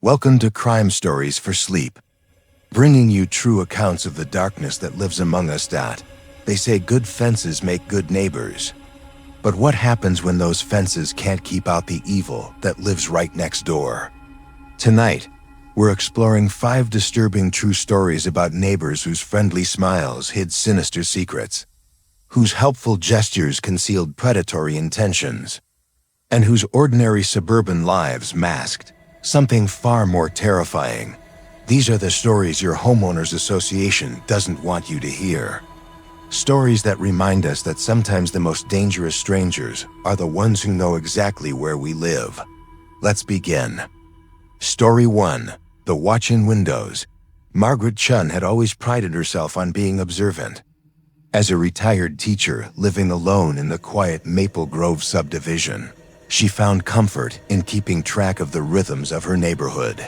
Welcome to Crime Stories for Sleep, bringing you true accounts of the darkness that lives among us. They say good fences make good neighbors. But what happens when those fences can't keep out the evil that lives right next door? Tonight, we're exploring 5 disturbing true stories about neighbors whose friendly smiles hid sinister secrets, whose helpful gestures concealed predatory intentions, and whose ordinary suburban lives masked something far more terrifying. These are the stories your homeowners association doesn't want you to hear. Stories that remind us that sometimes the most dangerous strangers are the ones who know exactly where we live. Let's begin. Story 1. The Watch-in Windows. Margaret Chun had always prided herself on being observant. As a retired teacher living alone in the quiet Maple Grove subdivision, she found comfort in keeping track of the rhythms of her neighborhood.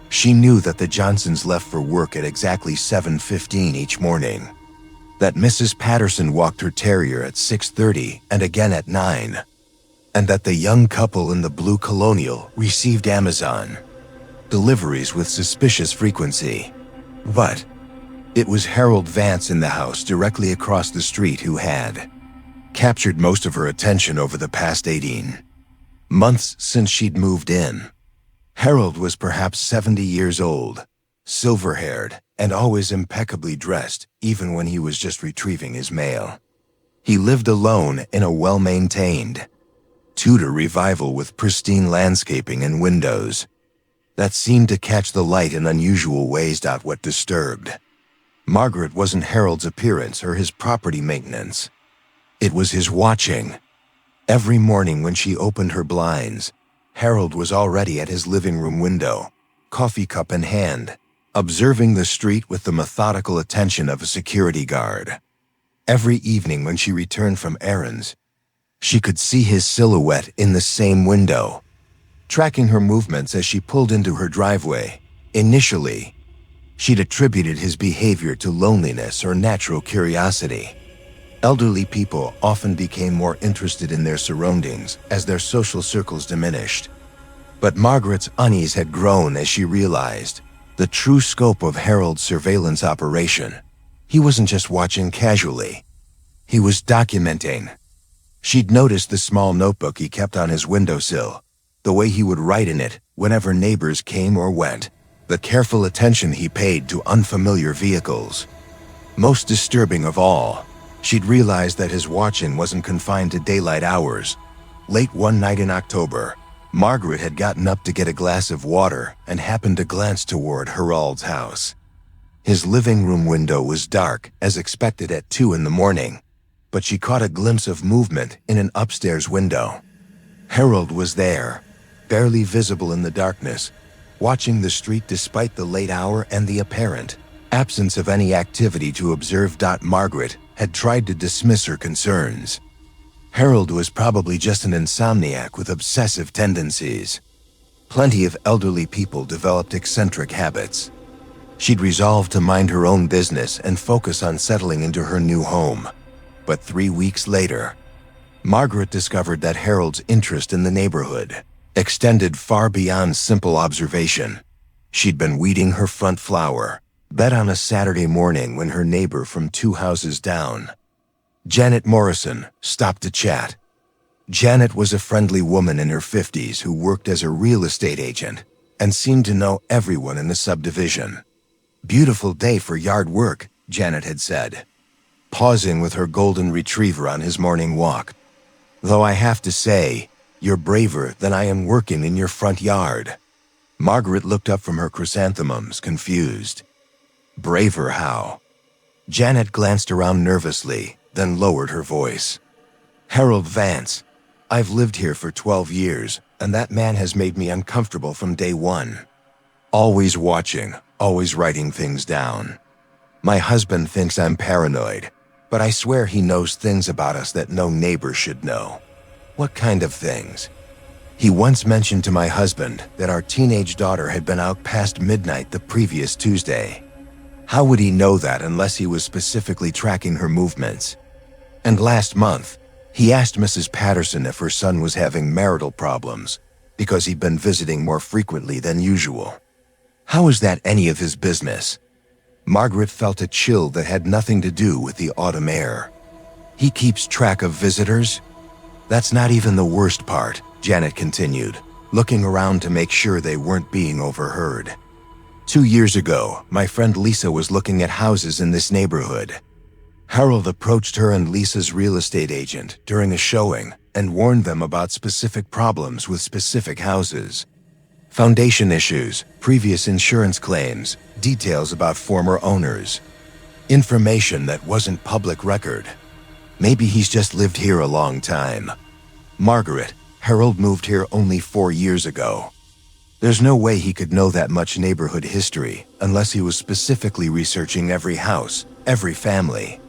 She knew that the Johnsons left for work at exactly 7:15 each morning, that Mrs. Patterson walked her terrier at 6:30 and again at 9, and that the young couple in the blue Colonial received Amazon deliveries with suspicious frequency. But it was Harold Vance in the house directly across the street who had captured most of her attention over the past 18 months since she'd moved in. Harold was perhaps 70 years old, silver-haired, and always impeccably dressed, even when he was just retrieving his mail. He lived alone in a well-maintained Tudor revival with pristine landscaping and windows that seemed to catch the light in unusual ways. What disturbed Margaret wasn't Harold's appearance or his property maintenance. It was his watching. Every morning when she opened her blinds, Harold was already at his living room window, coffee cup in hand, observing the street with the methodical attention of a security guard. Every evening when she returned from errands, she could see his silhouette in the same window, tracking her movements as she pulled into her driveway. Initially, she'd attributed his behavior to loneliness or natural curiosity. Elderly people often became more interested in their surroundings as their social circles diminished. But Margaret's unease had grown as she realized the true scope of Harold's surveillance operation. He wasn't just watching casually. He was documenting. She'd noticed the small notebook he kept on his windowsill, the way he would write in it whenever neighbors came or went, the careful attention he paid to unfamiliar vehicles. Most disturbing of all, she'd realized that his watching wasn't confined to daylight hours. Late one night in October, Margaret had gotten up to get a glass of water and happened to glance toward Harold's house. His living room window was dark, as expected at 2 in the morning, but she caught a glimpse of movement in an upstairs window. Harold was there, barely visible in the darkness, watching the street despite the late hour and the apparent absence of any activity to observe. Margaret had tried to dismiss her concerns. Harold was probably just an insomniac with obsessive tendencies. Plenty of elderly people developed eccentric habits. She'd resolved to mind her own business and focus on settling into her new home. But 3 weeks later, Margaret discovered that Harold's interest in the neighborhood extended far beyond simple observation. She'd been weeding her front flower bed on a Saturday morning when her neighbor from 2 houses down, Janet Morrison, stopped to chat. Janet was a friendly woman in her 50s who worked as a real estate agent and seemed to know everyone in the subdivision. "Beautiful day for yard work," Janet had said, pausing with her golden retriever on his morning walk. "Though I have to say, you're braver than I am working in your front yard." Margaret looked up from her chrysanthemums, confused. "Braver how?" Janet glanced around nervously, then lowered her voice. "Harold Vance. I've lived here for 12 years, and that man has made me uncomfortable from day one. Always watching, always writing things down. My husband thinks I'm paranoid, but I swear he knows things about us that no neighbor should know." "What kind of things?" "He once mentioned to my husband that our teenage daughter had been out past midnight the previous Tuesday. How would he know that unless he was specifically tracking her movements? And last month, he asked Mrs. Patterson if her son was having marital problems, because he'd been visiting more frequently than usual. How is that any of his business? Margaret felt a chill that had nothing to do with the autumn air. He keeps track of visitors? That's not even the worst part, Janet continued, looking around to make sure they weren't being overheard. 2 years ago, my friend Lisa was looking at houses in this neighborhood. Harold approached her and Lisa's real estate agent during a showing and warned them about specific problems with specific houses. Foundation issues, previous insurance claims, details about former owners. Information that wasn't public record. Maybe he's just lived here a long time. Margaret, Harold moved here only 4 years ago. There's no way he could know that much neighborhood history unless he was specifically researching every house, every family.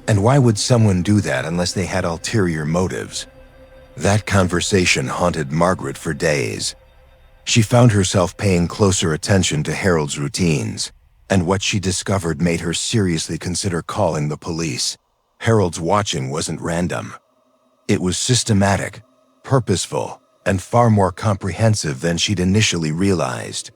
And why would someone do that unless they had ulterior motives? That conversation haunted Margaret for days. She found herself paying closer attention to Harold's routines, and what she discovered made her seriously consider calling the police. Harold's watching wasn't random. It was systematic, purposeful, and far more comprehensive than she'd initially realized.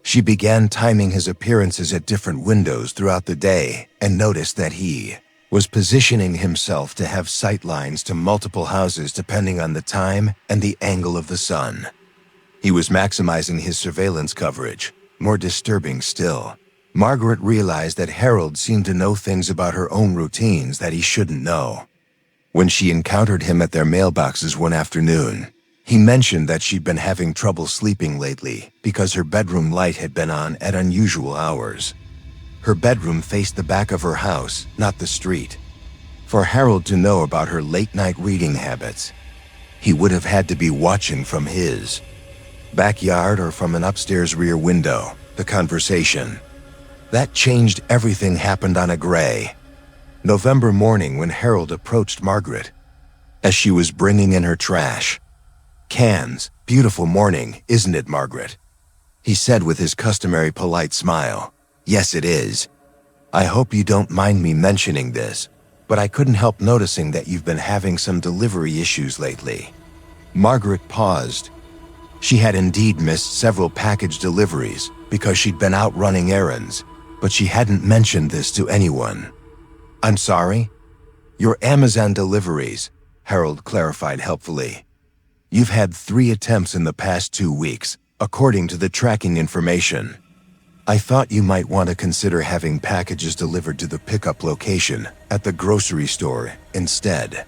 She began timing his appearances at different windows throughout the day and noticed that he was positioning himself to have sight lines to multiple houses depending on the time and the angle of the sun. He was maximizing his surveillance coverage. More disturbing still, Margaret realized that Harold seemed to know things about her own routines that he shouldn't know. When she encountered him at their mailboxes one afternoon, he mentioned that she'd been having trouble sleeping lately because her bedroom light had been on at unusual hours. Her bedroom faced the back of her house, not the street. For Harold to know about her late-night reading habits, he would have had to be watching from his backyard or from an upstairs rear window. The conversation that changed everything happened on a gray November morning when Harold approached Margaret as she was bringing in her trash. "Cans, beautiful morning, isn't it, Margaret?" he said with his customary polite smile. "Yes, it is. I hope you don't mind me mentioning this, but I couldn't help noticing that you've been having some delivery issues lately." Margaret paused. She had indeed missed several package deliveries because she'd been out running errands, but she hadn't mentioned this to anyone. "I'm sorry?" "Your Amazon deliveries," Harold clarified helpfully. "You've had 3 attempts in the past 2 weeks, according to the tracking information. I thought you might want to consider having packages delivered to the pickup location at the grocery store instead."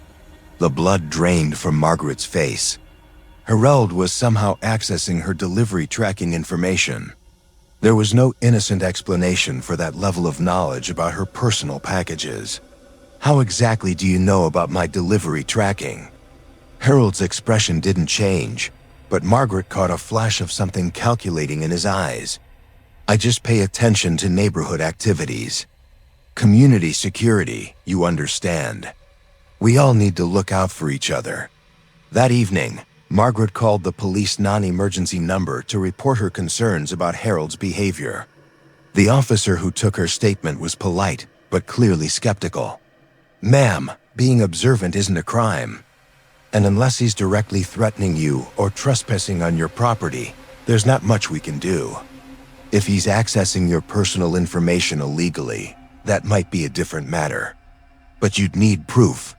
The blood drained from Margaret's face. Harold was somehow accessing her delivery tracking information. There was no innocent explanation for that level of knowledge about her personal packages. "How exactly do you know about my delivery tracking?" Harold's expression didn't change, but Margaret caught a flash of something calculating in his eyes. "I just pay attention to neighborhood activities. Community security, you understand. We all need to look out for each other." That evening, Margaret called the police non-emergency number to report her concerns about Harold's behavior. The officer who took her statement was polite, but clearly skeptical. "Ma'am, being observant isn't a crime. And unless he's directly threatening you or trespassing on your property, there's not much we can do. If he's accessing your personal information illegally, that might be a different matter. But you'd need proof."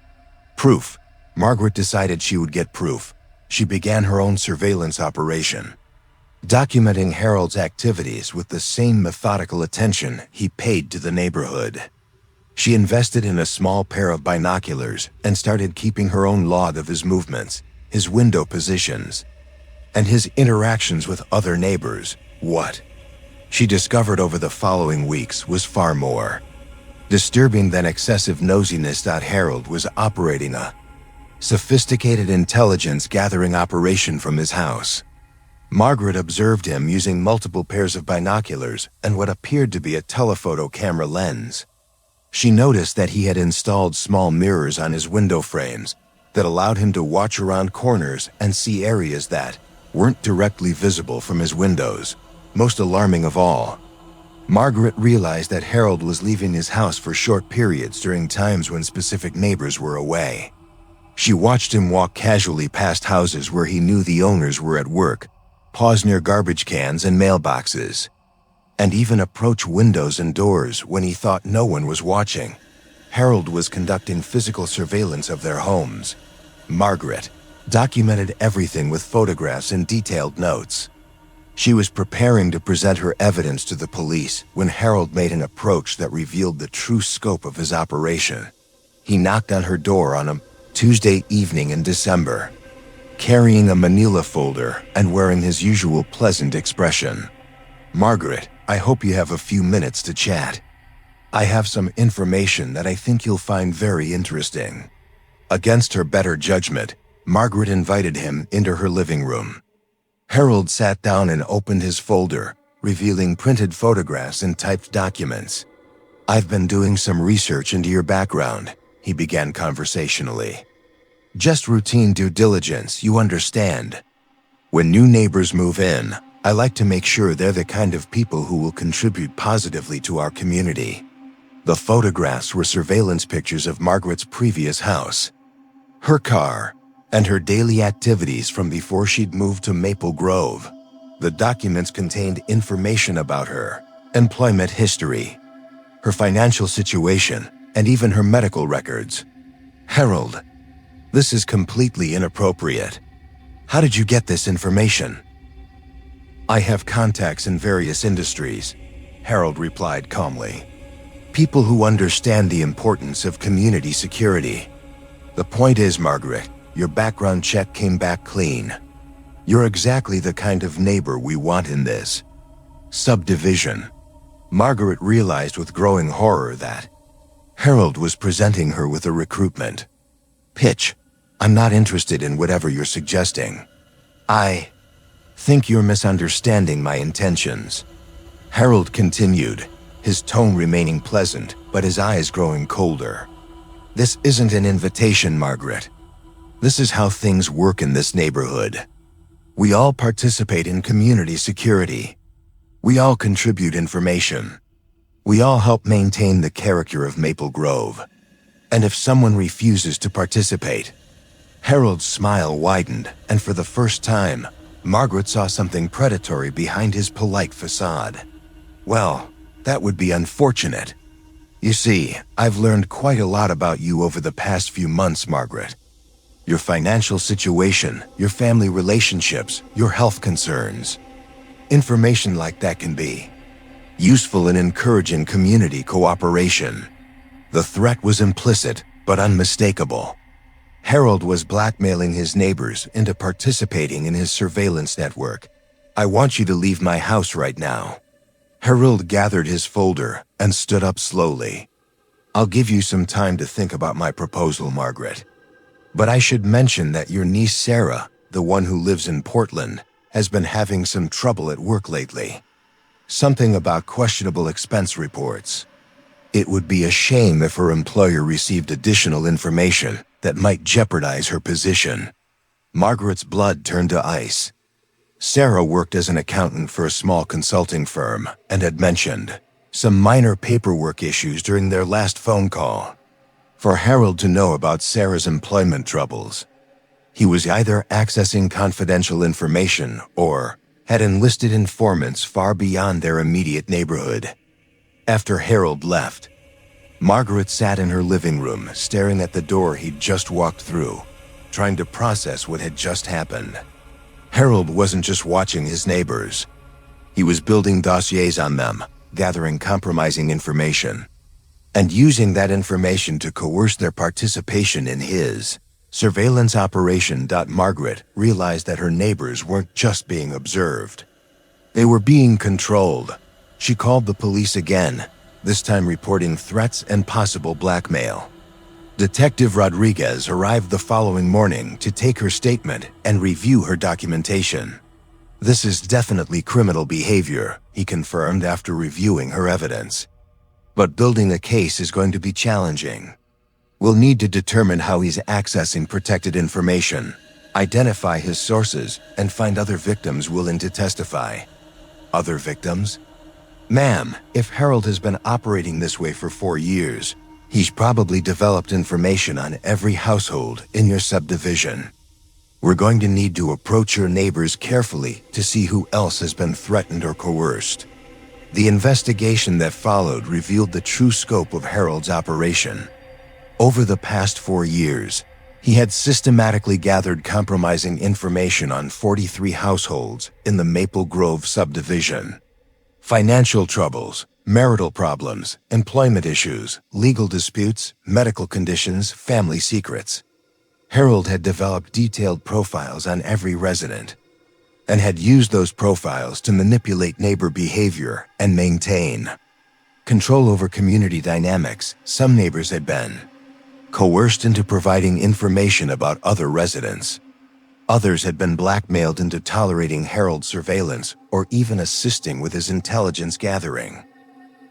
Proof. Margaret decided she would get proof. She began her own surveillance operation, documenting Harold's activities with the same methodical attention he paid to the neighborhood. She invested in a small pair of binoculars and started keeping her own log of his movements, his window positions, and his interactions with other neighbors. What she discovered over the following weeks was far more disturbing than excessive nosiness. Harold was operating a sophisticated intelligence gathering operation from his house. Margaret observed him using multiple pairs of binoculars and what appeared to be a telephoto camera lens. She noticed that he had installed small mirrors on his window frames that allowed him to watch around corners and see areas that weren't directly visible from his windows. Most alarming of all, Margaret realized that Harold was leaving his house for short periods during times when specific neighbors were away. She watched him walk casually past houses where he knew the owners were at work, pause near garbage cans and mailboxes, and even approach windows and doors when he thought no one was watching. Harold was conducting physical surveillance of their homes. Margaret documented everything with photographs and detailed notes. She was preparing to present her evidence to the police when Harold made an approach that revealed the true scope of his operation. He knocked on her door on a Tuesday evening in December, carrying a manila folder and wearing his usual pleasant expression. "Margaret, I hope you have a few minutes to chat. I have some information that I think you'll find very interesting." Against her better judgment, Margaret invited him into her living room. Harold sat down and opened his folder, revealing printed photographs and typed documents. "I've been doing some research into your background," he began conversationally. "Just routine due diligence, you understand. When new neighbors move in, I like to make sure they're the kind of people who will contribute positively to our community." The photographs were surveillance pictures of Margaret's previous house, her car, and her daily activities from before she'd moved to Maple Grove. The documents contained information about her employment history, her financial situation, and even her medical records. "Harold, this is completely inappropriate. How did you get this information?" "I have contacts in various industries," Harold replied calmly. "People who understand the importance of community security. The point is, Margaret, your background check came back clean. You're exactly the kind of neighbor we want in this subdivision." Margaret realized with growing horror that Harold was presenting her with a recruitment pitch. "I'm not interested in whatever you're suggesting. I think you're misunderstanding my intentions." Harold continued, his tone remaining pleasant, but his eyes growing colder. "This isn't an invitation, Margaret. This is how things work in this neighborhood. We all participate in community security. We all contribute information. We all help maintain the character of Maple Grove. And if someone refuses to participate..." Harold's smile widened, and for the first time, Margaret saw something predatory behind his polite facade. "Well, that would be unfortunate. You see, I've learned quite a lot about you over the past few months, Margaret. Your financial situation, your family relationships, your health concerns. Information like that can be useful in encouraging community cooperation." The threat was implicit, but unmistakable. Harold was blackmailing his neighbors into participating in his surveillance network. "I want you to leave my house right now." Harold gathered his folder and stood up slowly. "I'll give you some time to think about my proposal, Margaret. But I should mention that your niece Sarah, the one who lives in Portland, has been having some trouble at work lately. Something about questionable expense reports. It would be a shame if her employer received additional information that might jeopardize her position." Margaret's blood turned to ice. Sarah worked as an accountant for a small consulting firm and had mentioned some minor paperwork issues during their last phone call. For Harold to know about Sarah's employment troubles, he was either accessing confidential information or had enlisted informants far beyond their immediate neighborhood. After Harold left, Margaret sat in her living room staring at the door he'd just walked through, trying to process what had just happened. Harold wasn't just watching his neighbors. He was building dossiers on them, gathering compromising information, and using that information to coerce their participation in his surveillance operation. Margaret realized that her neighbors weren't just being observed. They were being controlled. She called the police again, this time reporting threats and possible blackmail. Detective Rodriguez arrived the following morning to take her statement and review her documentation. "This is definitely criminal behavior," he confirmed after reviewing her evidence. "But building a case is going to be challenging. We'll need to determine how he's accessing protected information, identify his sources, and find other victims willing to testify." "Other victims?" "Ma'am, if Harold has been operating this way for 4 years, He's probably developed information on every household in your subdivision. We're going to need to approach your neighbors carefully to see who else has been threatened or coerced. The investigation that followed revealed the true scope of Harold's operation. Over the past 4 years, he had systematically gathered compromising information on 43 households in the Maple Grove subdivision. Financial troubles, marital problems, employment issues, legal disputes, medical conditions, family secrets. Harold had developed detailed profiles on every resident and had used those profiles to manipulate neighbor behavior and maintain control over community dynamics. Some neighbors had been coerced into providing information about other residents. Others had been blackmailed into tolerating Harold's surveillance or even assisting with his intelligence gathering.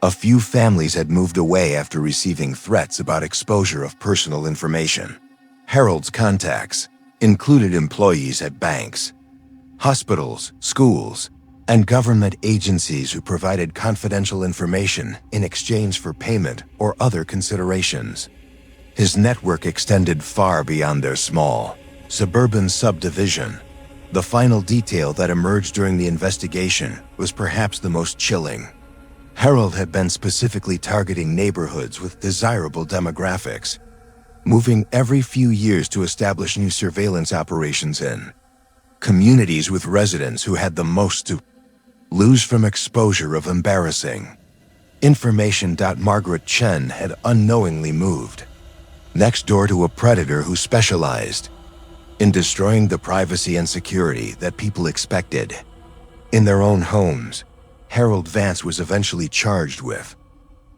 A few families had moved away after receiving threats about exposure of personal information. Harold's contacts included employees at banks, hospitals, schools, and government agencies who provided confidential information in exchange for payment or other considerations. His network extended far beyond their small, suburban subdivision. The final detail that emerged during the investigation was perhaps the most chilling. Harold had been specifically targeting neighborhoods with desirable demographics, moving every few years to establish new surveillance operations in communities with residents who had the most to lose from exposure of embarrassing information. Margaret Chen had unknowingly moved next door to a predator who specialized in destroying the privacy and security that people expected in their own homes. Harold Vance was eventually charged with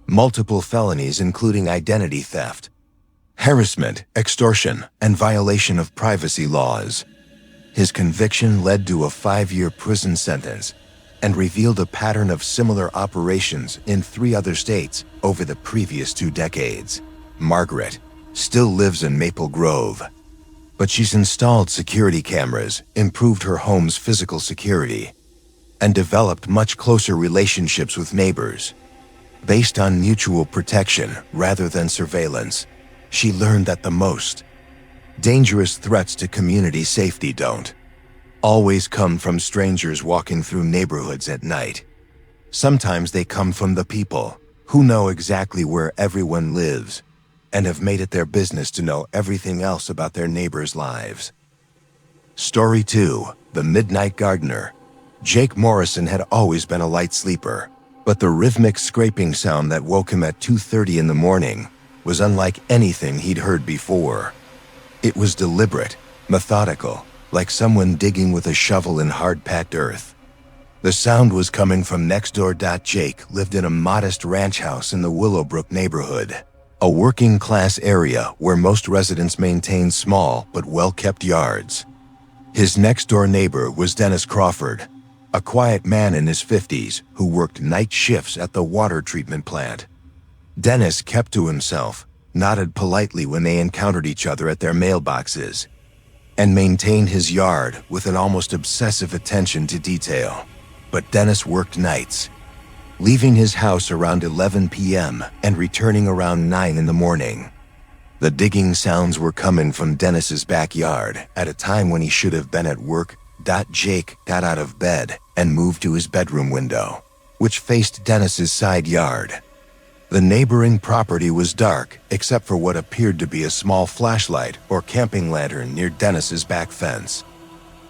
multiple felonies including identity theft, harassment, extortion, and violation of privacy laws. His conviction led to a 5-year prison sentence and revealed a pattern of similar operations in 3 other states over the previous 2 decades. Margaret still lives in Maple Grove, but she's installed security cameras, improved her home's physical security, and developed much closer relationships with neighbors. Based on mutual protection rather than surveillance, she learned that the most dangerous threats to community safety don't always come from strangers walking through neighborhoods at night. Sometimes they come from the people who know exactly where everyone lives and have made it their business to know everything else about their neighbors' lives. Story 2: The Midnight Gardener. Jake Morrison had always been a light sleeper, but the rhythmic scraping sound that woke him at 2:30 in the morning was unlike anything he'd heard before. It was deliberate, methodical, like someone digging with a shovel in hard-packed earth. The sound was coming from next door. Jake lived in a modest ranch house in the Willowbrook neighborhood, a working-class area where most residents maintained small but well-kept yards. His next-door neighbor was Dennis Crawford, a quiet man in his 50s who worked night shifts at the water treatment plant. Dennis kept to himself, nodded politely when they encountered each other at their mailboxes, and maintained his yard with an almost obsessive attention to detail. But Dennis worked nights, leaving his house around 11 p.m. and returning around 9 in the morning. The digging sounds were coming from Dennis's backyard at a time when he should have been at work. Jake got out of bed and moved to his bedroom window, which faced Dennis's side yard. The neighboring property was dark except for what appeared to be a small flashlight or camping lantern near Dennis's back fence.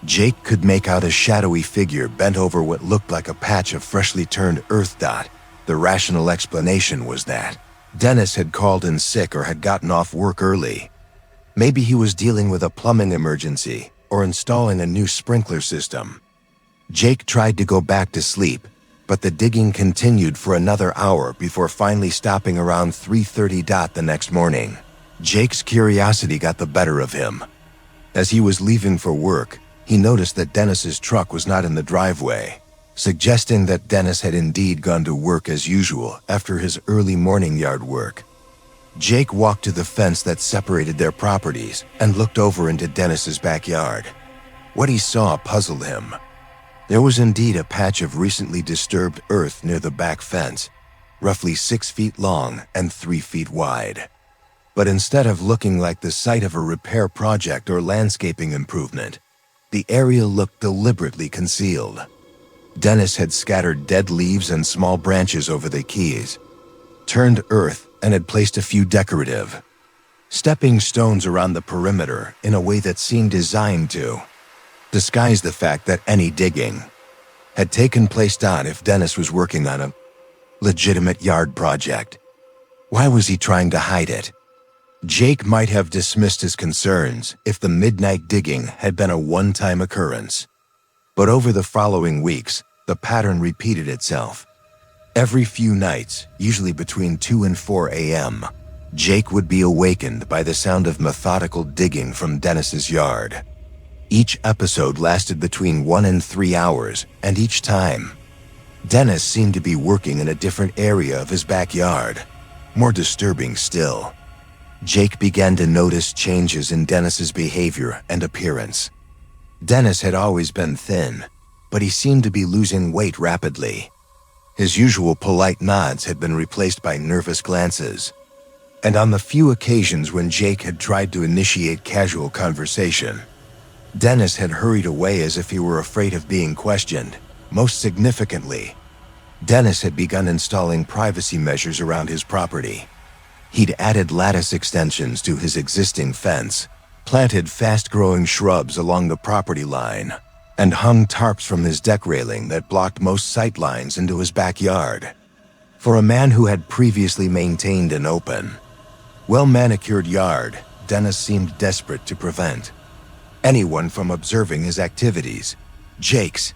Jake could make out a shadowy figure bent over what looked like a patch of freshly turned earth. The rational explanation was that Dennis had called in sick or had gotten off work early. Maybe he was dealing with a plumbing emergency or installing a new sprinkler system. Jake tried to go back to sleep, but the digging continued for another hour before finally stopping around 3:30 the next morning. Jake's curiosity got the better of him. As he was leaving for work, he noticed that Dennis's truck was not in the driveway, suggesting that Dennis had indeed gone to work as usual after his early morning yard work. Jake walked to the fence that separated their properties and looked over into Dennis's backyard. What he saw puzzled him. There was indeed a patch of recently disturbed earth near the back fence, roughly 6 feet long and 3 feet wide. But instead of looking like the site of a repair project or landscaping improvement, the area looked deliberately concealed. Dennis had scattered dead leaves and small branches over the keys, turned earth, and had placed a few decorative stepping stones around the perimeter in a way that seemed designed to disguise the fact that any digging had taken place if Dennis was working on a legitimate yard project. Why was he trying to hide it? Jake might have dismissed his concerns if the midnight digging had been a one-time occurrence. But over the following weeks, the pattern repeated itself. Every few nights, usually between 2 and 4 a.m., Jake would be awakened by the sound of methodical digging from Dennis's yard. Each episode lasted between 1 and 3 hours, and each time, Dennis seemed to be working in a different area of his backyard. More disturbing still, Jake began to notice changes in Dennis's behavior and appearance. Dennis had always been thin, but he seemed to be losing weight rapidly. His usual polite nods had been replaced by nervous glances, and on the few occasions when Jake had tried to initiate casual conversation, Dennis had hurried away as if he were afraid of being questioned. Most significantly, Dennis had begun installing privacy measures around his property. He'd added lattice extensions to his existing fence, planted fast-growing shrubs along the property line, and hung tarps from his deck railing that blocked most sight lines into his backyard. For a man who had previously maintained an open, well-manicured yard, Dennis seemed desperate to prevent anyone from observing his activities. Jake's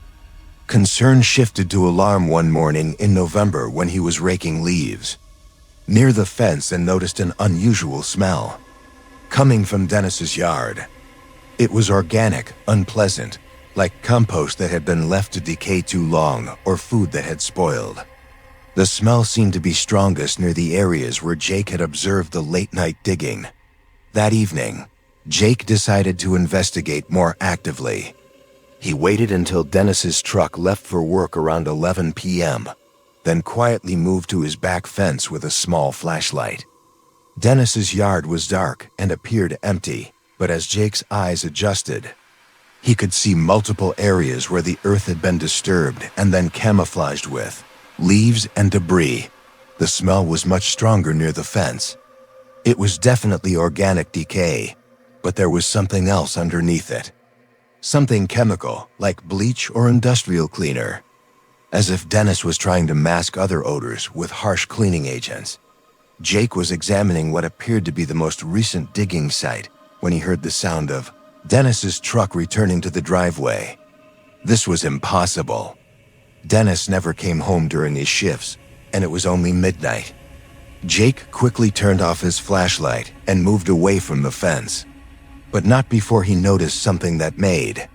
concern shifted to alarm one morning in November when he was raking leaves near the fence and noticed an unusual smell coming from Dennis's yard. It was organic, unpleasant, like compost that had been left to decay too long or food that had spoiled. The smell seemed to be strongest near the areas where Jake had observed the late-night digging. That evening, Jake decided to investigate more actively. He waited until Dennis's truck left for work around 11 p.m., then quietly moved to his back fence with a small flashlight. Dennis's yard was dark and appeared empty, but as Jake's eyes adjusted, he could see multiple areas where the earth had been disturbed and then camouflaged with leaves and debris. The smell was much stronger near the fence. It was definitely organic decay, but there was something else underneath it. Something chemical, like bleach or industrial cleaner. As if Dennis was trying to mask other odors with harsh cleaning agents. Jake was examining what appeared to be the most recent digging site when he heard the sound of Dennis's truck returning to the driveway. This was impossible. Dennis never came home during his shifts, and it was only midnight. Jake quickly turned off his flashlight and moved away from the fence, but not before he noticed something that made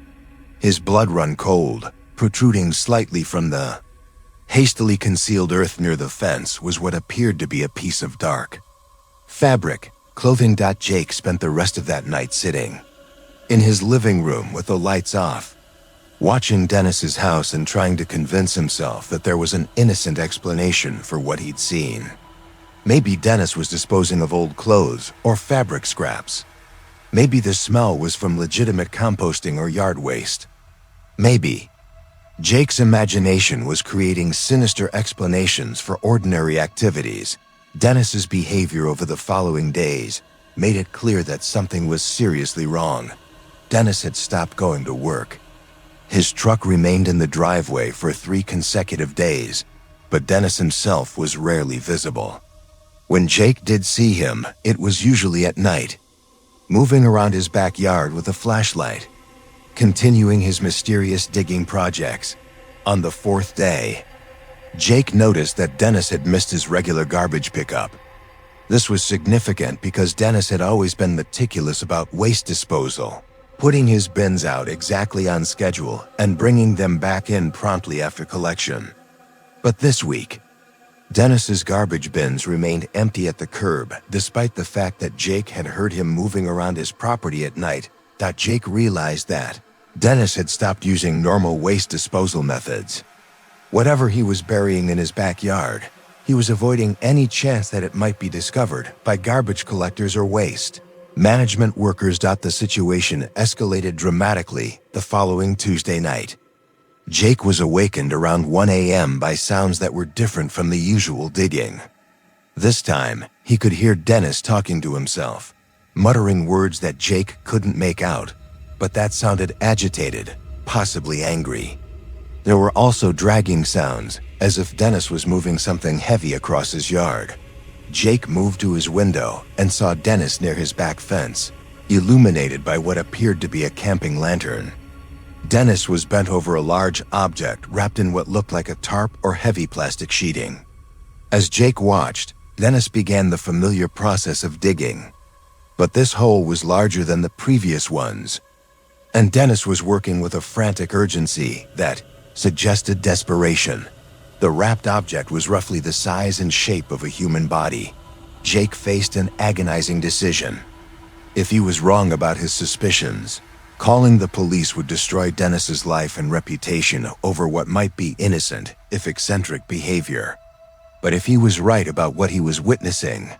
his blood run cold. Protruding slightly from the hastily concealed earth near the fence was what appeared to be a piece of dark fabric, clothing. Jake spent the rest of that night sitting in his living room with the lights off, watching Dennis's house and trying to convince himself that there was an innocent explanation for what he'd seen. Maybe Dennis was disposing of old clothes or fabric scraps. Maybe the smell was from legitimate composting or yard waste. Maybe Jake's imagination was creating sinister explanations for ordinary activities. Dennis's behavior over the following days made it clear that something was seriously wrong. Dennis had stopped going to work. His truck remained in the driveway for 3 consecutive days, but Dennis himself was rarely visible. When Jake did see him, it was usually at night, moving around his backyard with a flashlight, continuing his mysterious digging projects. On the 4th day, Jake noticed that Dennis had missed his regular garbage pickup. This was significant because Dennis had always been meticulous about waste disposal, putting his bins out exactly on schedule and bringing them back in promptly after collection. But this week, Dennis's garbage bins remained empty at the curb despite the fact that Jake had heard him moving around his property at night. Jake realized that Dennis had stopped using normal waste disposal methods. Whatever he was burying in his backyard He was avoiding any chance that it might be discovered by garbage collectors or waste. Management workers thought the situation escalated dramatically the following Tuesday night. Jake was awakened around 1 a.m. by sounds that were different from the usual digging. This time, he could hear Dennis talking to himself, muttering words that Jake couldn't make out, but that sounded agitated, possibly angry. There were also dragging sounds, as if Dennis was moving something heavy across his yard. Jake moved to his window and saw Dennis near his back fence, illuminated by what appeared to be a camping lantern. Dennis was bent over a large object wrapped in what looked like a tarp or heavy plastic sheeting. As Jake watched, Dennis began the familiar process of digging. But this hole was larger than the previous ones, and Dennis was working with a frantic urgency that suggested desperation. The wrapped object was roughly the size and shape of a human body. Jake faced an agonizing decision. If he was wrong about his suspicions, calling the police would destroy Dennis's life and reputation over what might be innocent, if eccentric behavior. But if he was right about what he was witnessing,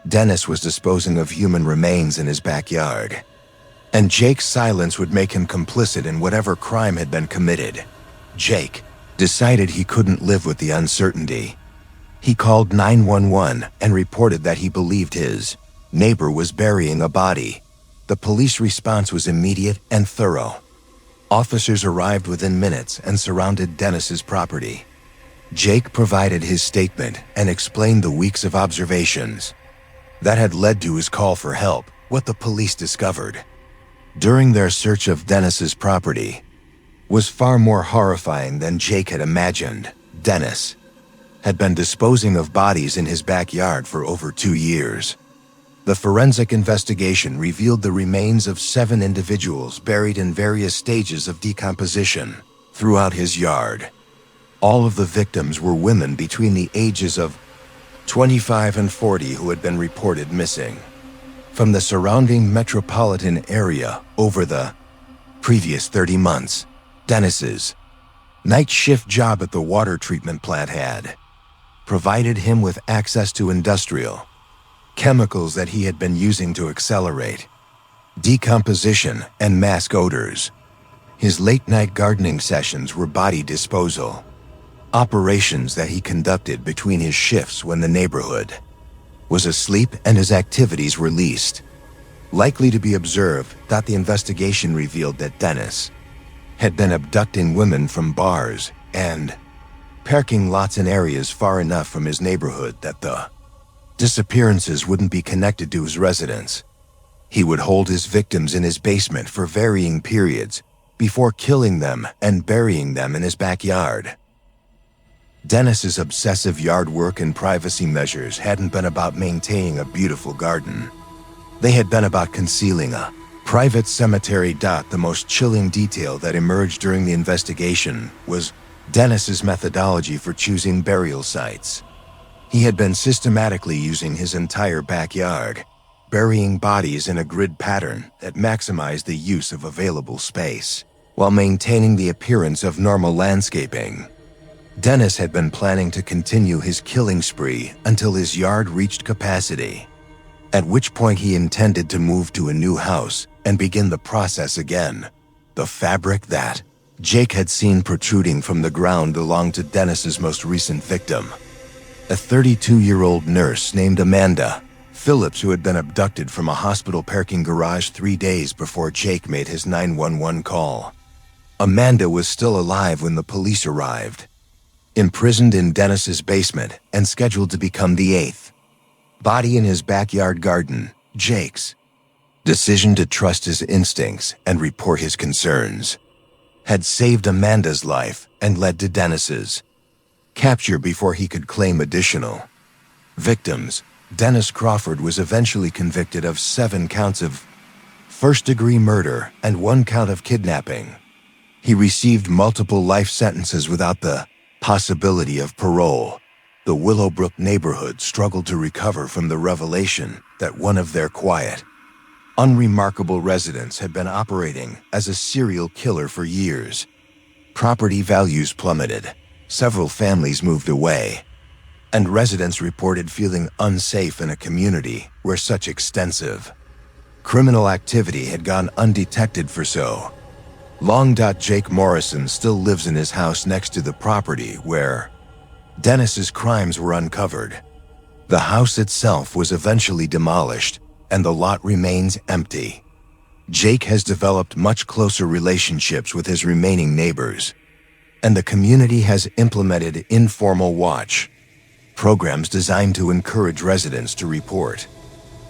Dennis was disposing of human remains in his backyard, and Jake's silence would make him complicit in whatever crime had been committed. Jake decided he couldn't live with the uncertainty. He called 911 and reported that he believed his neighbor was burying a body. The police response was immediate and thorough. Officers arrived within minutes and surrounded Dennis's property. Jake provided his statement and explained the weeks of observations that had led to his call for help. What the police discovered during their search of Dennis's property was far more horrifying than Jake had imagined. Dennis had been disposing of bodies in his backyard for over 2 years. The forensic investigation revealed the remains of 7 individuals buried in various stages of decomposition throughout his yard. All of the victims were women between the ages of 25 and 40 who had been reported missing from the surrounding metropolitan area over the previous 30 months. Dennis's night shift job at the water treatment plant had provided him with access to industrial chemicals that he had been using to accelerate decomposition and mask odors. His late-night gardening sessions were body disposal operations that he conducted between his shifts when the neighborhood was asleep and his activities were least likely to be observed. That the investigation revealed that Dennis had been abducting women from bars and parking lots in areas far enough from his neighborhood that the disappearances wouldn't be connected to his residence. He would hold his victims in his basement for varying periods before killing them and burying them in his backyard. Dennis's obsessive yard work and privacy measures hadn't been about maintaining a beautiful garden. They had been about concealing a private cemetery. The most chilling detail that emerged during the investigation was Dennis's methodology for choosing burial sites. He had been systematically using his entire backyard, burying bodies in a grid pattern that maximized the use of available space, while maintaining the appearance of normal landscaping. Dennis had been planning to continue his killing spree until his yard reached capacity, at which point he intended to move to a new house and begin the process again. The fabric that Jake had seen protruding from the ground belonged to Dennis's most recent victim, a 32-year-old nurse named Amanda Phillips, who had been abducted from a hospital parking garage 3 days before Jake made his 911 call. Amanda was still alive when the police arrived, imprisoned in Dennis's basement and scheduled to become the 8th body in his backyard garden. Jake's decision to trust his instincts and report his concerns had saved Amanda's life and led to Dennis's capture before he could claim additional victims. Dennis Crawford was eventually convicted of 7 counts of first-degree murder and 1 count of kidnapping. He received multiple life sentences without the possibility of parole. The Willowbrook neighborhood struggled to recover from the revelation that one of their quiet, unremarkable residents had been operating as a serial killer for years. Property values plummeted. Several families moved away, and residents reported feeling unsafe in a community where such extensive criminal activity had gone undetected for so long. Jake Morrison still lives in his house next to the property where Dennis's crimes were uncovered. The house itself was eventually demolished, and the lot remains empty. Jake has developed much closer relationships with his remaining neighbors, and the community has implemented informal watch programs designed to encourage residents to report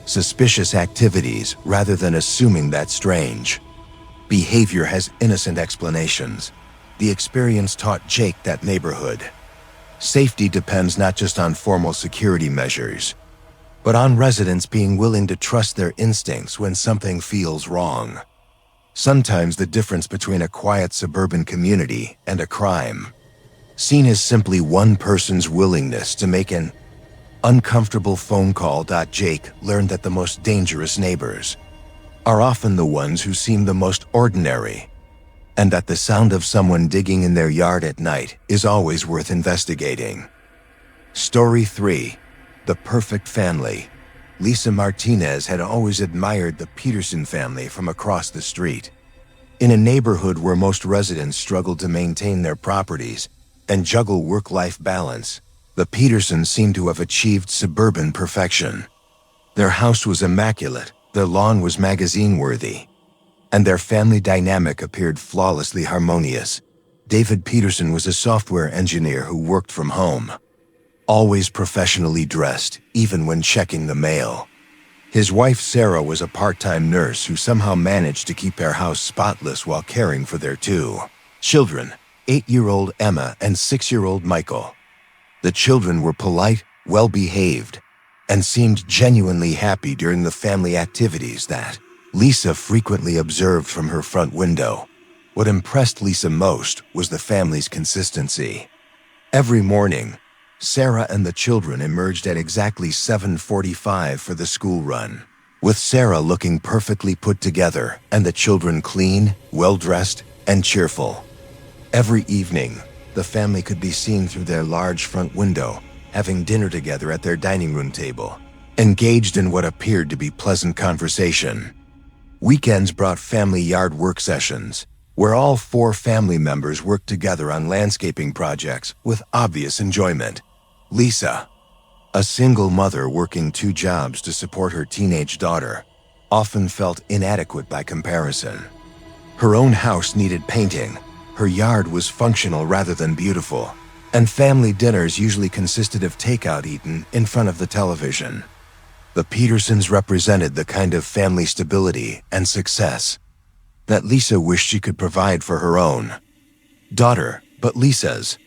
suspicious activities rather than assuming that strange behavior has innocent explanations. The experience taught Jake that neighborhood safety depends not just on formal security measures, but on residents being willing to trust their instincts when something feels wrong. Sometimes the difference between a quiet suburban community and a crime scene is simply one person's willingness to make an uncomfortable phone call. Jake learned that the most dangerous neighbors are often the ones who seem the most ordinary, and that the sound of someone digging in their yard at night is always worth investigating. Story 3. The Perfect Family. Lisa Martinez had always admired the Peterson family from across the street. In a neighborhood where most residents struggled to maintain their properties and juggle work-life balance, the Petersons seemed to have achieved suburban perfection. Their house was immaculate, their lawn was magazine-worthy, and their family dynamic appeared flawlessly harmonious. David Peterson was a software engineer who worked from home, always professionally dressed, even when checking the mail. His wife Sarah was a part-time nurse who somehow managed to keep their house spotless while caring for their 2 children, 8-year-old Emma and 6-year-old Michael. The children were polite, well-behaved, and seemed genuinely happy during the family activities that Lisa frequently observed from her front window. What impressed Lisa most was the family's consistency. Every morning, Sarah and the children emerged at exactly 7:45 for the school run, with Sarah looking perfectly put together and the children clean, well-dressed, and cheerful. Every evening, the family could be seen through their large front window, having dinner together at their dining room table, engaged in what appeared to be pleasant conversation. Weekends brought family yard work sessions, where all 4 family members worked together on landscaping projects with obvious enjoyment. Lisa, a single mother working 2 jobs to support her teenage daughter, often felt inadequate by comparison. Her own house needed painting, her yard was functional rather than beautiful, and family dinners usually consisted of takeout eaten in front of the television. The Petersons represented the kind of family stability and success that Lisa wished she could provide for her own daughter, but Lisa's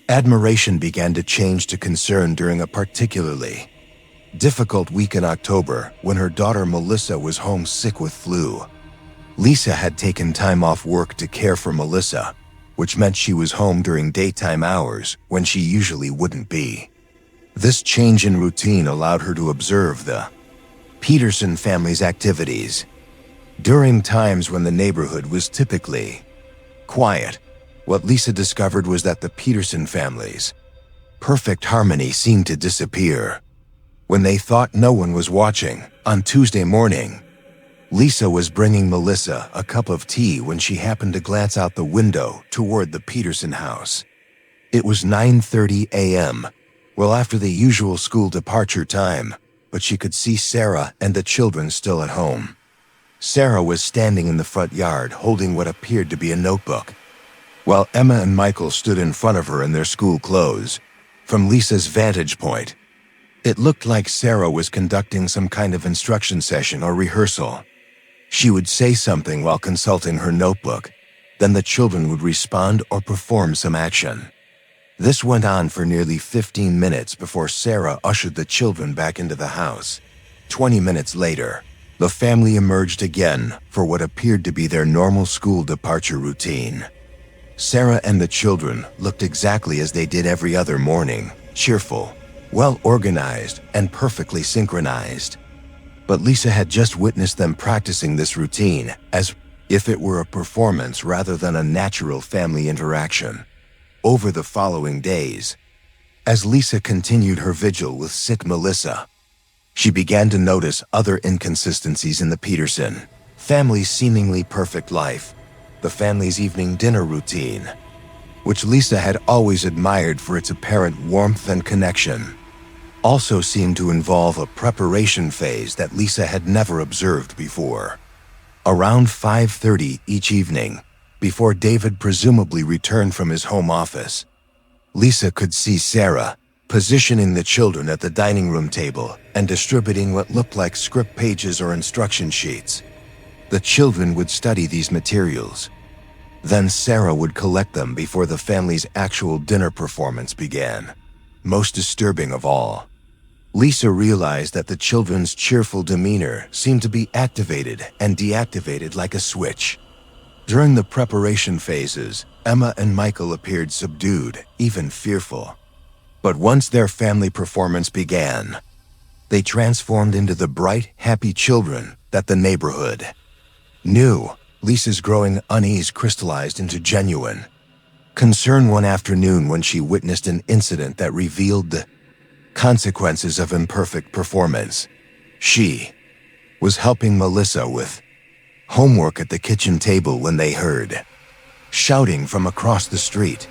admiration began to change to concern during a particularly difficult week in October when her daughter Melissa was home sick with flu. Lisa had taken time off work to care for Melissa, which meant she was home during daytime hours when she usually wouldn't be. This change in routine allowed her to observe the Peterson family's activities during times when the neighborhood was typically quiet. What Lisa discovered was that the Peterson family's perfect harmony seemed to disappear. When they thought no one was watching, on Tuesday morning, Lisa was bringing Melissa a cup of tea when she happened to glance out the window toward the Peterson house. It was 9:30 a.m., well after the usual school departure time, but she could see Sarah and the children still at home. Sarah was standing in the front yard holding what appeared to be a notebook, while Emma and Michael stood in front of her in their school clothes. From Lisa's vantage point, it looked like Sarah was conducting some kind of instruction session or rehearsal. She would say something while consulting her notebook, then the children would respond or perform some action. This went on for nearly 15 minutes before Sarah ushered the children back into the house. 20 minutes later, the family emerged again for what appeared to be their normal school departure routine. Sarah and the children looked exactly as they did every other morning, cheerful, well-organized, and perfectly synchronized. But Lisa had just witnessed them practicing this routine as if it were a performance rather than a natural family interaction. Over the following days, As Lisa continued her vigil with sick Melissa, she began to notice other inconsistencies in the Peterson family's seemingly perfect life. The family's evening dinner routine, which Lisa had always admired for its apparent warmth and connection, also seemed to involve a preparation phase that Lisa had never observed before. Around 5:30 each evening, before David presumably returned from his home office, Lisa could see Sarah positioning the children at the dining room table and distributing what looked like script pages or instruction sheets. The children would study these materials. Then Sarah would collect them before the family's actual dinner performance began. Most disturbing of all, Lisa realized that the children's cheerful demeanor seemed to be activated and deactivated like a switch. During the preparation phases, Emma and Michael appeared subdued, even fearful. But once their family performance began, they transformed into the bright, happy children that the neighborhood knew. Lisa's growing unease crystallized into genuine concern one afternoon when she witnessed an incident that revealed the consequences of imperfect performance. She was helping Melissa with homework at the kitchen table when they heard shouting from across the street.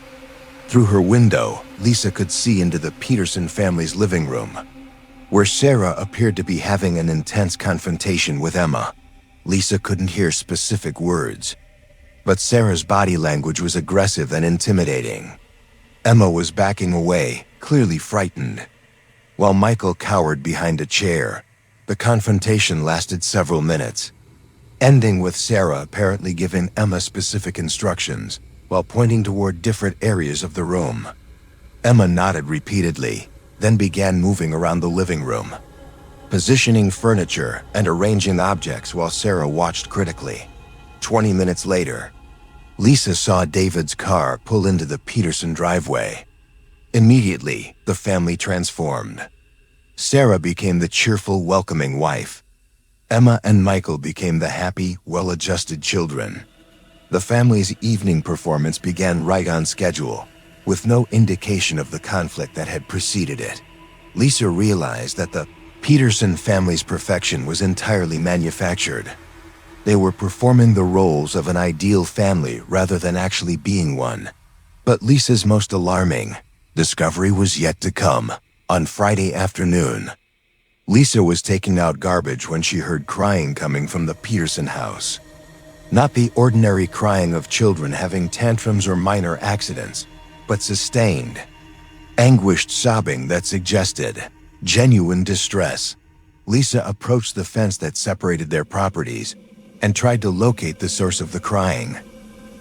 Through her window, Lisa could see into the Peterson family's living room, where Sarah appeared to be having an intense confrontation with Emma. Lisa couldn't hear specific words, but Sarah's body language was aggressive and intimidating. Emma was backing away, clearly frightened, while Michael cowered behind a chair. The confrontation lasted several minutes, ending with Sarah apparently giving Emma specific instructions while pointing toward different areas of the room. Emma nodded repeatedly, then began moving around the living room, positioning furniture and arranging objects while Sarah watched critically. 20 minutes later, Lisa saw David's car pull into the Peterson driveway. Immediately, the family transformed. Sarah became the cheerful, welcoming wife. Emma and Michael became the happy, well-adjusted children. The family's evening performance began right on schedule, with no indication of the conflict that had preceded it. Lisa realized that the Peterson family's perfection was entirely manufactured. They were performing the roles of an ideal family rather than actually being one. But Lisa's most alarming discovery was yet to come. On Friday afternoon, Lisa was taking out garbage when she heard crying coming from the Peterson house. Not the ordinary crying of children having tantrums or minor accidents, but sustained, anguished sobbing that suggested genuine distress. Lisa approached the fence that separated their properties and tried to locate the source of the crying.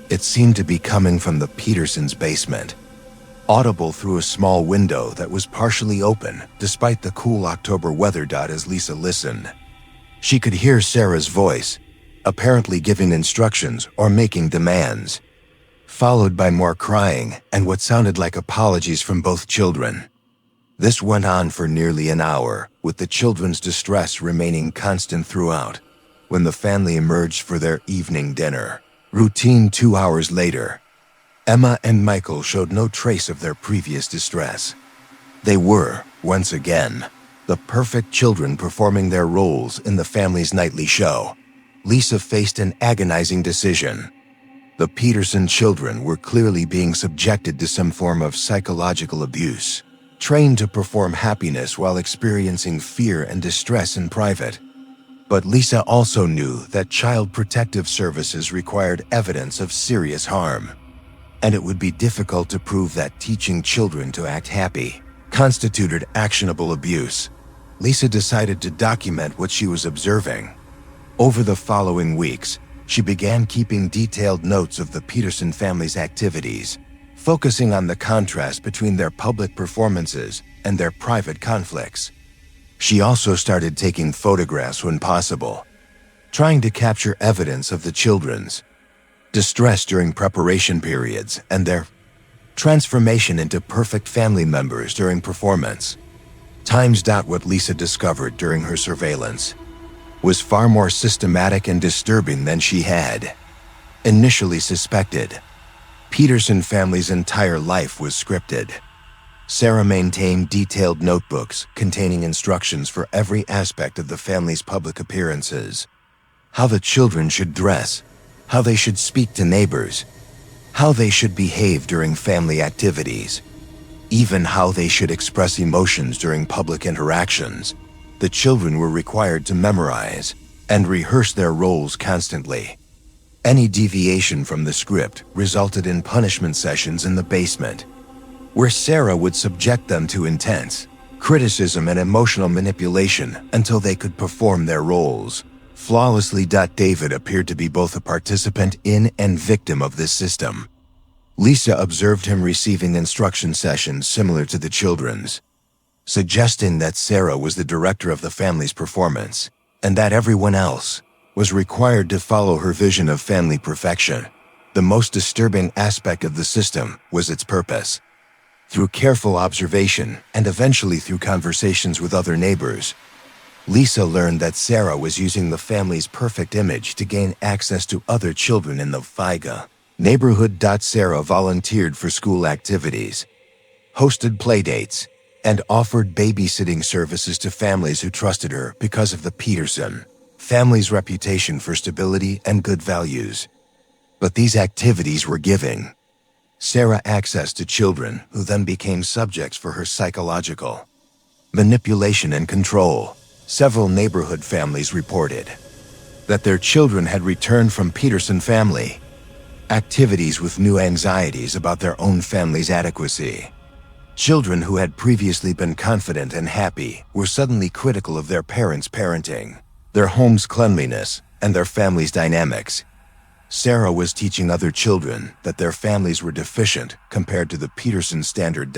It seemed to be coming from the Petersons' basement, audible through a small window that was partially open despite the cool October weather. As Lisa listened, she could hear Sarah's voice, apparently giving instructions or making demands, followed by more crying and what sounded like apologies from both children. This went on for nearly an hour, with the children's distress remaining constant throughout. When the family emerged for their evening dinner routine 2 hours later, Emma and Michael showed no trace of their previous distress. They were, once again, the perfect children performing their roles in the family's nightly show. Lisa faced an agonizing decision. The Peterson children were clearly being subjected to some form of psychological abuse, trained to perform happiness while experiencing fear and distress in private. But Lisa also knew that child protective services required evidence of serious harm, and it would be difficult to prove that teaching children to act happy constituted actionable abuse. Lisa decided to document what she was observing. Over the following weeks, she began keeping detailed notes of the Peterson family's activities, focusing on the contrast between their public performances and their private conflicts. She also started taking photographs when possible, trying to capture evidence of the children's distress during preparation periods and their transformation into perfect family members during performance. What Lisa discovered during her surveillance was far more systematic and disturbing than she had initially suspected. Peterson family's entire life was scripted. Sarah maintained detailed notebooks containing instructions for every aspect of the family's public appearances: how the children should dress, how they should speak to neighbors, how they should behave during family activities, even how they should express emotions during public interactions. The children were required to memorize and rehearse their roles constantly. Any deviation from the script resulted in punishment sessions in the basement, where Sarah would subject them to intense criticism and emotional manipulation until they could perform their roles flawlessly. David appeared to be both a participant in and victim of this system. Lisa observed him receiving instruction sessions similar to the children's, suggesting that Sarah was the director of the family's performance, and that everyone else was required to follow her vision of family perfection. The most disturbing aspect of the system was its purpose. Through careful observation and eventually through conversations with other neighbors, Lisa learned that Sarah was using the family's perfect image to gain access to other children in the Figa neighborhood. Sarah volunteered for school activities, hosted playdates, and offered babysitting services to families who trusted her because of the Peterson family's reputation for stability and good values. But these activities were giving Sarah access to children who then became subjects for her psychological manipulation and control. Several neighborhood families reported that their children had returned from Peterson family activities with new anxieties about their own family's adequacy. Children who had previously been confident and happy were suddenly critical of their parents' parenting, their home's cleanliness, and their family's dynamics. Sarah was teaching other children that their families were deficient compared to the Peterson standard.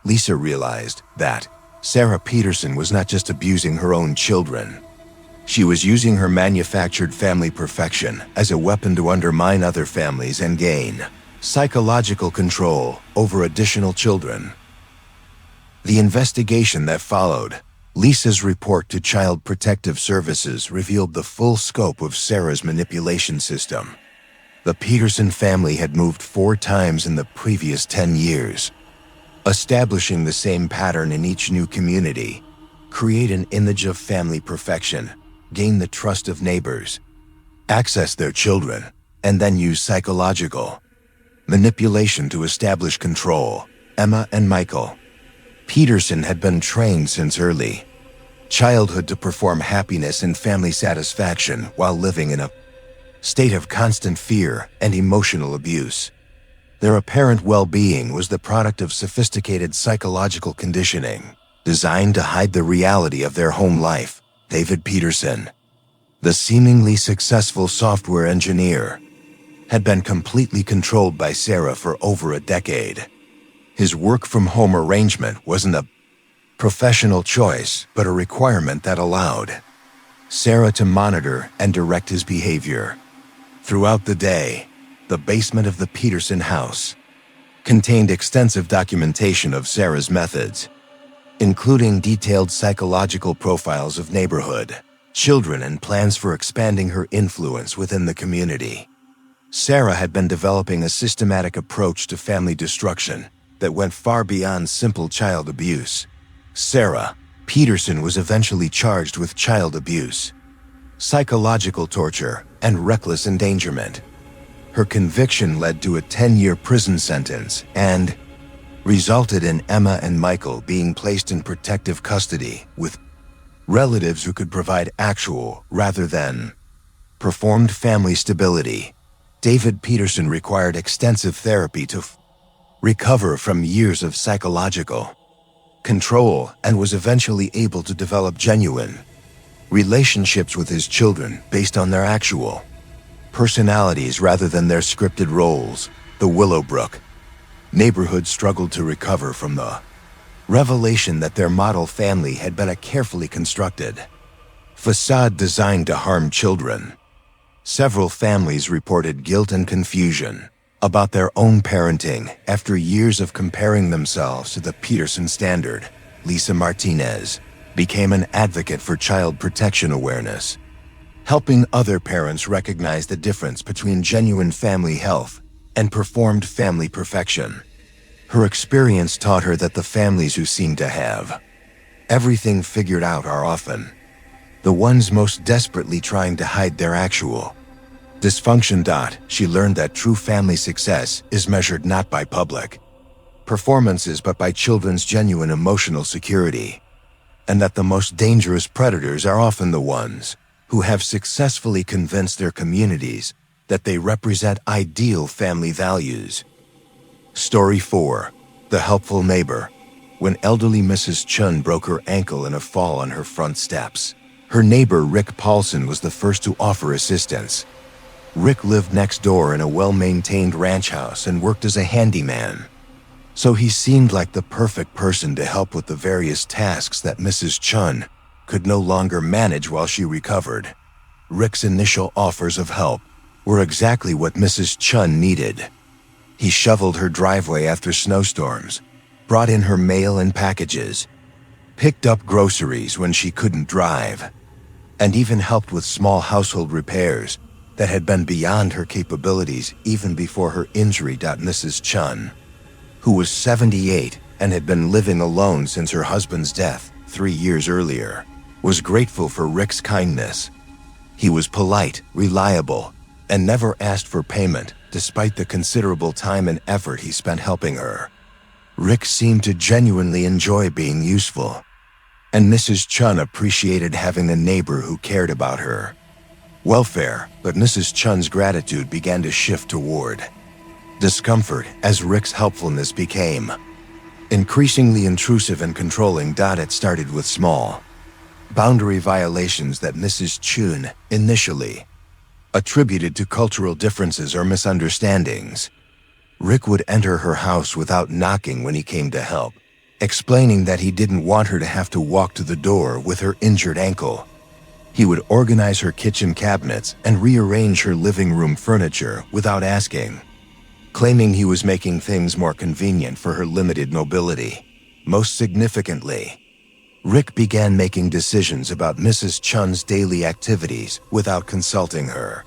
Lisa realized that Sarah Peterson was not just abusing her own children. She was using her manufactured family perfection as a weapon to undermine other families and gain psychological control over additional children. The investigation that followed, Lisa's report to Child Protective Services, revealed the full scope of Sarah's manipulation system. The Peterson family had moved 4 times in the previous 10 years, establishing the same pattern in each new community: create an image of family perfection, gain the trust of neighbors, access their children, and then use psychological manipulation to establish control. Emma and Michael Peterson had been trained since early childhood to perform happiness and family satisfaction while living in a state of constant fear and emotional abuse. Their apparent well-being was the product of sophisticated psychological conditioning designed to hide the reality of their home life. David Peterson, the seemingly successful software engineer, had been completely controlled by Sarah for over a decade. His work-from-home arrangement wasn't a professional choice, but a requirement that allowed Sarah to monitor and direct his behavior. Throughout the day, the basement of the Peterson house contained extensive documentation of Sarah's methods, including detailed psychological profiles of neighborhood children and plans for expanding her influence within the community. Sarah had been developing a systematic approach to family destruction that went far beyond simple child abuse. Sarah Peterson was eventually charged with child abuse, psychological torture, and reckless endangerment. Her conviction led to a 10-year prison sentence and resulted in Emma and Michael being placed in protective custody with relatives who could provide actual rather than performed family stability. David Peterson required extensive therapy to recover from years of psychological control and was eventually able to develop genuine relationships with his children based on their actual personalities rather than their scripted roles. The Willowbrook neighborhood struggled to recover from the revelation that their model family had been a carefully constructed facade designed to harm children. Several families reported guilt and confusion about their own parenting after years of comparing themselves to the Peterson standard. Lisa Martinez became an advocate for child protection awareness, helping other parents recognize the difference between genuine family health and performed family perfection. Her experience taught her that the families who seem to have everything figured out are often the ones most desperately trying to hide their actual dysfunction. She learned that true family success is measured not by public performances but by children's genuine emotional security, and that the most dangerous predators are often the ones who have successfully convinced their communities that they represent ideal family values. Story 4. The Helpful Neighbor. When elderly Mrs. Chun broke her ankle in a fall on her front steps, her neighbor Rick Paulson was the first to offer assistance. Rick lived next door in a well-maintained ranch house and worked as a handyman, so he seemed like the perfect person to help with the various tasks that Mrs. Chun could no longer manage while she recovered. Rick's initial offers of help were exactly what Mrs. Chun needed. He shoveled her driveway after snowstorms, brought in her mail and packages, picked up groceries when she couldn't drive, and even helped with small household repairs that had been beyond her capabilities even before her injury. Mrs. Chun, who was 78 and had been living alone since her husband's death 3 years earlier, was grateful for Rick's kindness. He was polite, reliable, and never asked for payment, despite the considerable time and effort he spent helping her. Rick seemed to genuinely enjoy being useful, and Mrs. Chun appreciated having a neighbor who cared about her welfare. But Mrs. Chun's gratitude began to shift toward discomfort as Rick's helpfulness became increasingly intrusive and controlling. It started with small boundary violations that Mrs. Chun initially attributed to cultural differences or misunderstandings. Rick would enter her house without knocking when he came to help, explaining that he didn't want her to have to walk to the door with her injured ankle. He would organize her kitchen cabinets and rearrange her living room furniture without asking, claiming he was making things more convenient for her limited mobility. Most significantly, Rick began making decisions about Mrs. Chun's daily activities without consulting her.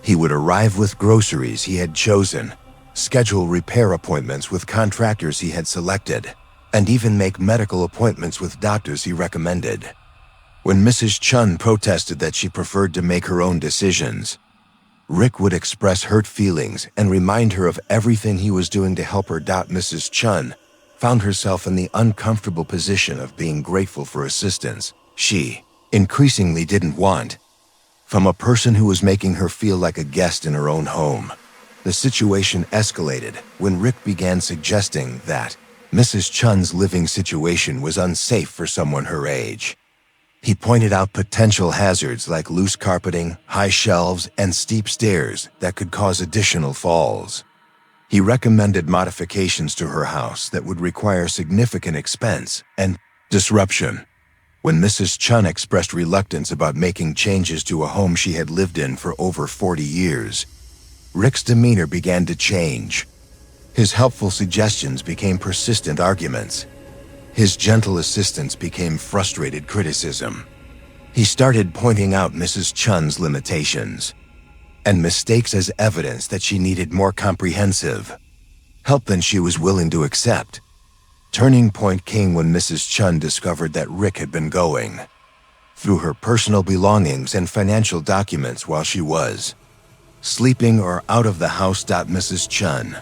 He would arrive with groceries he had chosen, schedule repair appointments with contractors he had selected, and even make medical appointments with doctors he recommended. When Mrs. Chun protested that she preferred to make her own decisions, Rick would express hurt feelings and remind her of everything he was doing to help her. Mrs. Chun found herself in the uncomfortable position of being grateful for assistance she increasingly didn't want from a person who was making her feel like a guest in her own home. The situation escalated when Rick began suggesting that Mrs. Chun's living situation was unsafe for someone her age. He pointed out potential hazards like loose carpeting, high shelves, and steep stairs that could cause additional falls. He recommended modifications to her house that would require significant expense and disruption. When Mrs. Chun expressed reluctance about making changes to a home she had lived in for over 40 years, Rick's demeanor began to change. His helpful suggestions became persistent arguments. His gentle assistance became frustrated criticism. He started pointing out Mrs. Chun's limitations and mistakes as evidence that she needed more comprehensive help than she was willing to accept. Turning point came when Mrs. Chun discovered that Rick had been going through her personal belongings and financial documents while she was sleeping or out of the house. Mrs. Chun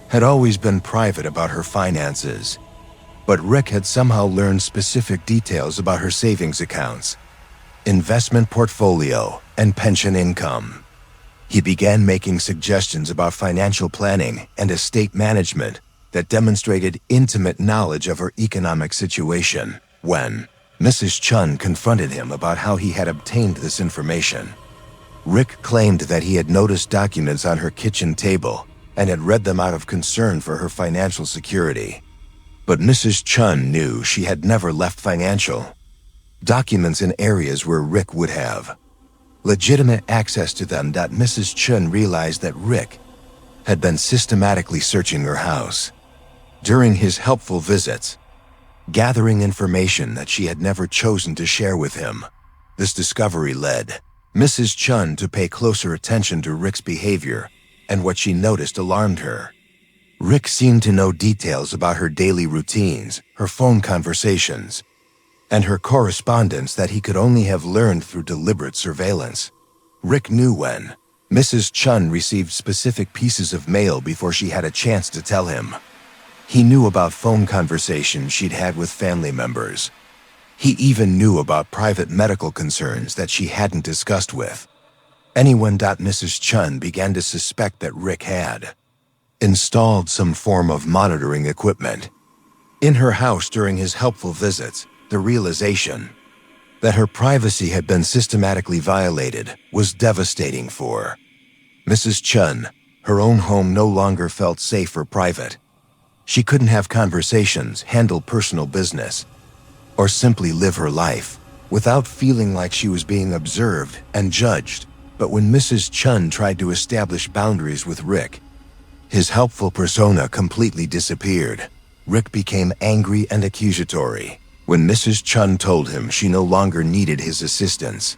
had always been private about her finances, but Rick had somehow learned specific details about her savings accounts, investment portfolio, and pension income. He began making suggestions about financial planning and estate management that demonstrated intimate knowledge of her economic situation. When Mrs. Chun confronted him about how he had obtained this information, Rick claimed that he had noticed documents on her kitchen table and had read them out of concern for her financial security. But Mrs. Chun knew she had never left financial documents in areas where Rick would have legitimate access to them. Mrs. Chun realized that Rick had been systematically searching her house during his helpful visits, gathering information that she had never chosen to share with him. This discovery led Mrs. Chun to pay closer attention to Rick's behavior, and what she noticed alarmed her. Rick seemed to know details about her daily routines, her phone conversations, and her correspondence that he could only have learned through deliberate surveillance. Rick knew when Mrs. Chun received specific pieces of mail before she had a chance to tell him. He knew about phone conversations she'd had with family members. He even knew about private medical concerns that she hadn't discussed with anyone. Mrs. Chun began to suspect that Rick had installed some form of monitoring equipment in her house during his helpful visits. The realization that her privacy had been systematically violated was devastating for Mrs. Chun. Her own home no longer felt safe or private. She couldn't have conversations, handle personal business, or simply live her life without feeling like she was being observed and judged. But when Mrs. Chun tried to establish boundaries with Rick, his helpful persona completely disappeared. Rick became angry and accusatory when Mrs. Chun told him she no longer needed his assistance.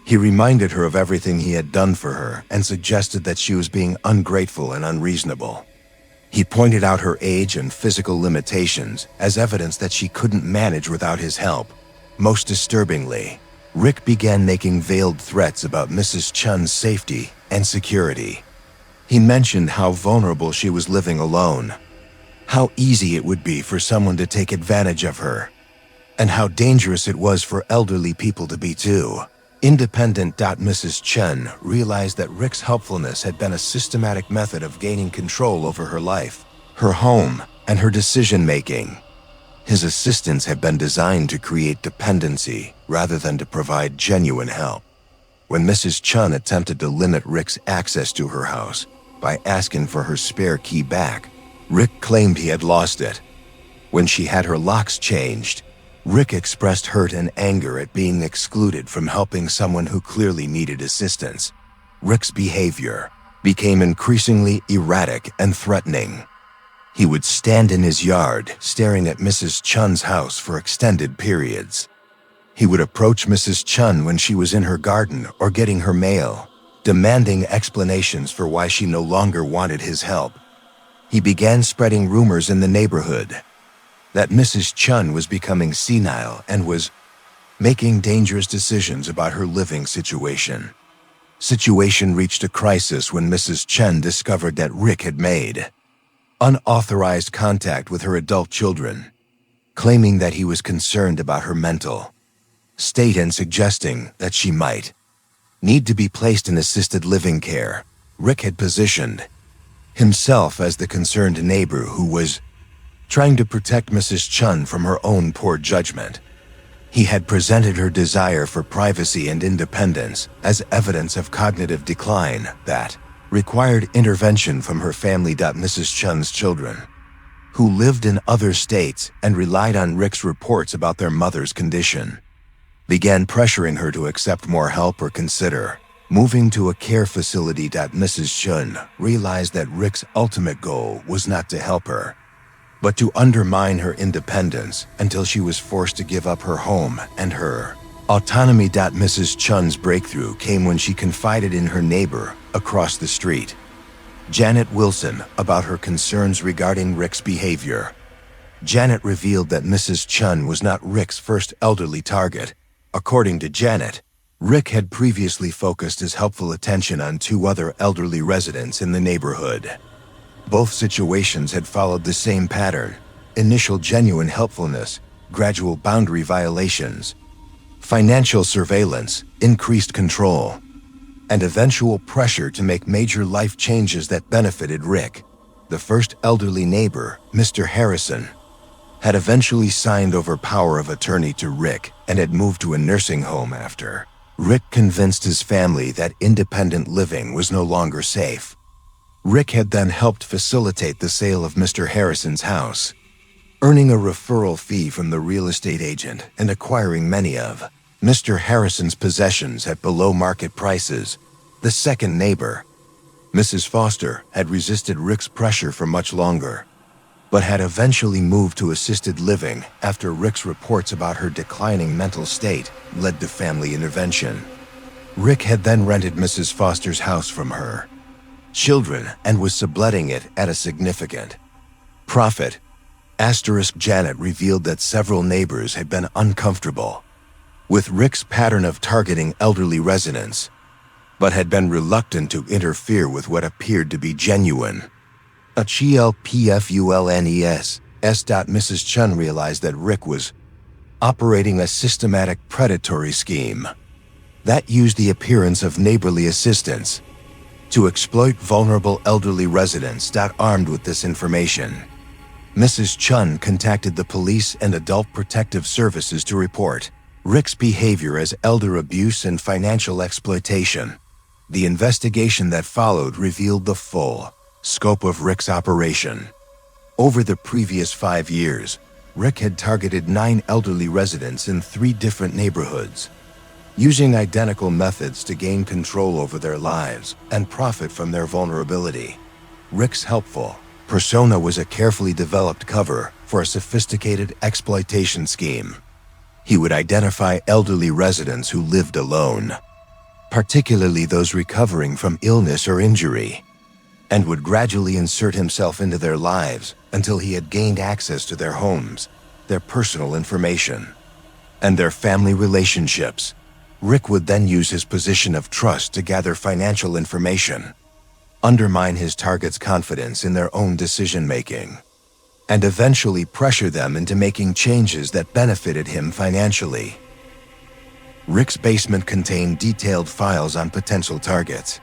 He reminded her of everything he had done for her and suggested that she was being ungrateful and unreasonable. He pointed out her age and physical limitations as evidence that she couldn't manage without his help. Most disturbingly, Rick began making veiled threats about Mrs. Chun's safety and security. He mentioned how vulnerable she was living alone, how easy it would be for someone to take advantage of her, and how dangerous it was for elderly people to be too independent. Mrs. Chun realized that Rick's helpfulness had been a systematic method of gaining control over her life, her home, and her decision-making. His assistance had been designed to create dependency rather than to provide genuine help. When Mrs. Chun attempted to limit Rick's access to her house by asking for her spare key back, Rick claimed he had lost it. When she had her locks changed, Rick expressed hurt and anger at being excluded from helping someone who clearly needed assistance. Rick's behavior became increasingly erratic and threatening. He would stand in his yard, staring at Mrs. Chun's house for extended periods. He would approach Mrs. Chun when she was in her garden or getting her mail, demanding explanations for why she no longer wanted his help. He began spreading rumors in the neighborhood that Mrs. Chun was becoming senile and was making dangerous decisions about her living situation. Situation reached a crisis when Mrs. Chun discovered that Rick had made unauthorized contact with her adult children, claiming that he was concerned about her mental state and suggesting that she might need to be placed in assisted living care. Rick had positioned himself as the concerned neighbor who was trying to protect Mrs. Chun from her own poor judgment. He had presented her desire for privacy and independence as evidence of cognitive decline that required intervention from her family. Mrs. Chun's children, who lived in other states and relied on Rick's reports about their mother's condition, began pressuring her to accept more help or consider moving to a care facility. Mrs. Chun realized that Rick's ultimate goal was not to help her, but to undermine her independence until she was forced to give up her home and her autonomy. Mrs. Chun's breakthrough came when she confided in her neighbor across the street, Janet Wilson, about her concerns regarding Rick's behavior. Janet revealed that Mrs. Chun was not Rick's first elderly target. According to Janet, Rick had previously focused his helpful attention on 2 other elderly residents in the neighborhood. Both situations had followed the same pattern: initial genuine helpfulness, gradual boundary violations, financial surveillance, increased control, and eventual pressure to make major life changes that benefited Rick. The first elderly neighbor, Mr. Harrison, had eventually signed over power of attorney to Rick and had moved to a nursing home after Rick convinced his family that independent living was no longer safe. Rick had then helped facilitate the sale of Mr. Harrison's house, earning a referral fee from the real estate agent and acquiring many of Mr. Harrison's possessions at below-market prices. The second neighbor, Mrs. Foster, had resisted Rick's pressure for much longer, but had eventually moved to assisted living after Rick's reports about her declining mental state led to family intervention. Rick had then rented Mrs. Foster's house from her, children and was subletting it at a significant profit. Janet revealed that several neighbors had been uncomfortable with Rick's pattern of targeting elderly residents, but had been reluctant to interfere with what appeared to be genuine. Mrs. Chun realized that Rick was operating a systematic predatory scheme that used the appearance of neighborly assistance to exploit vulnerable elderly residents. Armed with this information, Mrs. Chun contacted the police and Adult Protective Services to report Rick's behavior as elder abuse and financial exploitation. The investigation that followed revealed the full scope of Rick's operation. Over the previous 5 years, Rick had targeted 9 elderly residents in 3 different neighborhoods, using identical methods to gain control over their lives and profit from their vulnerability. Rick's helpful persona was a carefully developed cover for a sophisticated exploitation scheme. He would identify elderly residents who lived alone, particularly those recovering from illness or injury, and would gradually insert himself into their lives until he had gained access to their homes, their personal information, and their family relationships. Rick would then use his position of trust to gather financial information, undermine his target's confidence in their own decision-making, and eventually pressure them into making changes that benefited him financially. Rick's basement contained detailed files on potential targets,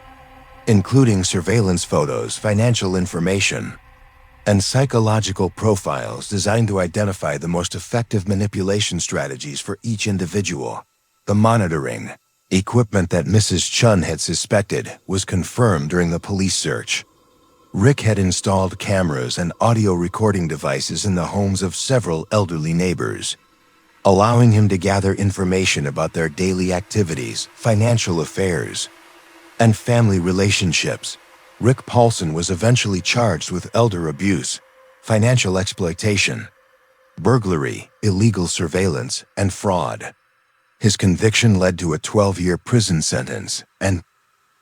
including surveillance photos, financial information, and psychological profiles designed to identify the most effective manipulation strategies for each individual. The monitoring equipment that Mrs. Chun had suspected was confirmed during the police search. Rick had installed cameras and audio recording devices in the homes of several elderly neighbors, allowing him to gather information about their daily activities, financial affairs, and family relationships. Rick Paulson was eventually charged with elder abuse, financial exploitation, burglary, illegal surveillance, and fraud. His conviction led to a 12-year prison sentence and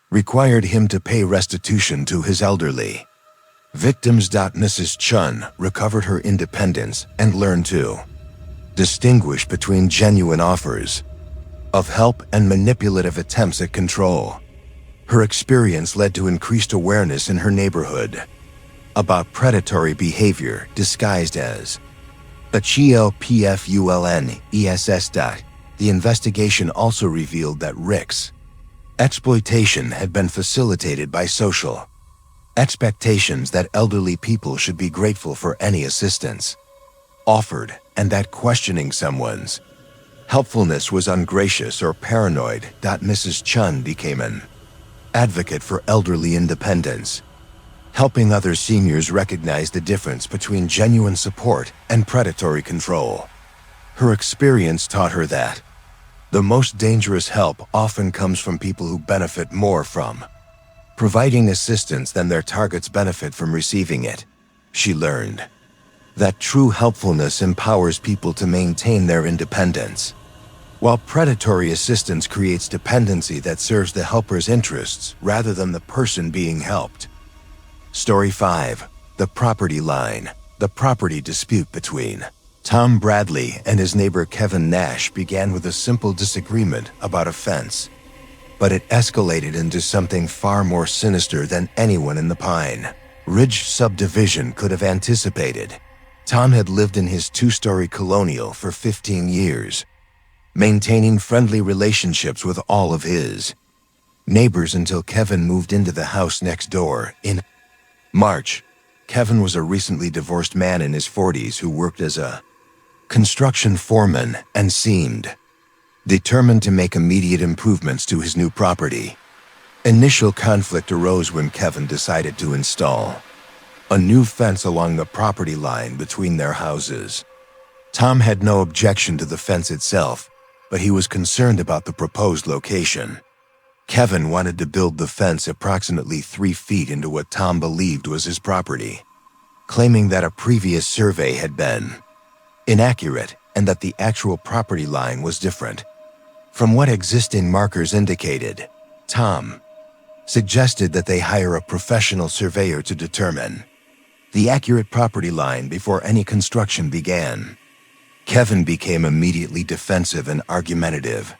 required him to pay restitution to his elderly victims. Mrs. Chun recovered her independence and learned to distinguish between genuine offers of help and manipulative attempts at control. Her experience led to increased awareness in her neighborhood about predatory behavior disguised as HELPFULNESS. The investigation also revealed that Rick's exploitation had been facilitated by social expectations that elderly people should be grateful for any assistance offered, and that questioning someone's helpfulness was ungracious or paranoid. Mrs. Chun became an advocate for elderly independence, helping other seniors recognize the difference between genuine support and predatory control. Her experience taught her that the most dangerous help often comes from people who benefit more from providing assistance than their targets benefit from receiving it. She learned that true helpfulness empowers people to maintain their independence, while predatory assistance creates dependency that serves the helper's interests rather than the person being helped. Story 5. The Property Line. The property dispute between Tom Bradley and his neighbor Kevin Nash began with a simple disagreement about a fence, but it escalated into something far more sinister than anyone in the Pine Ridge subdivision could have anticipated. Tom had lived in his 2-story colonial for 15 years, maintaining friendly relationships with all of his neighbors until Kevin moved into the house next door in March. Kevin was a recently divorced man in his 40s who worked as a construction foreman and seemed determined to make immediate improvements to his new property. Initial conflict arose when Kevin decided to install a new fence along the property line between their houses. Tom had no objection to the fence itself, but he was concerned about the proposed location. Kevin wanted to build the fence approximately 3 feet into what Tom believed was his property, claiming that a previous survey had been inaccurate and that the actual property line was different from what existing markers indicated. Tom suggested that they hire a professional surveyor to determine the accurate property line before any construction began. Kevin became immediately defensive and argumentative,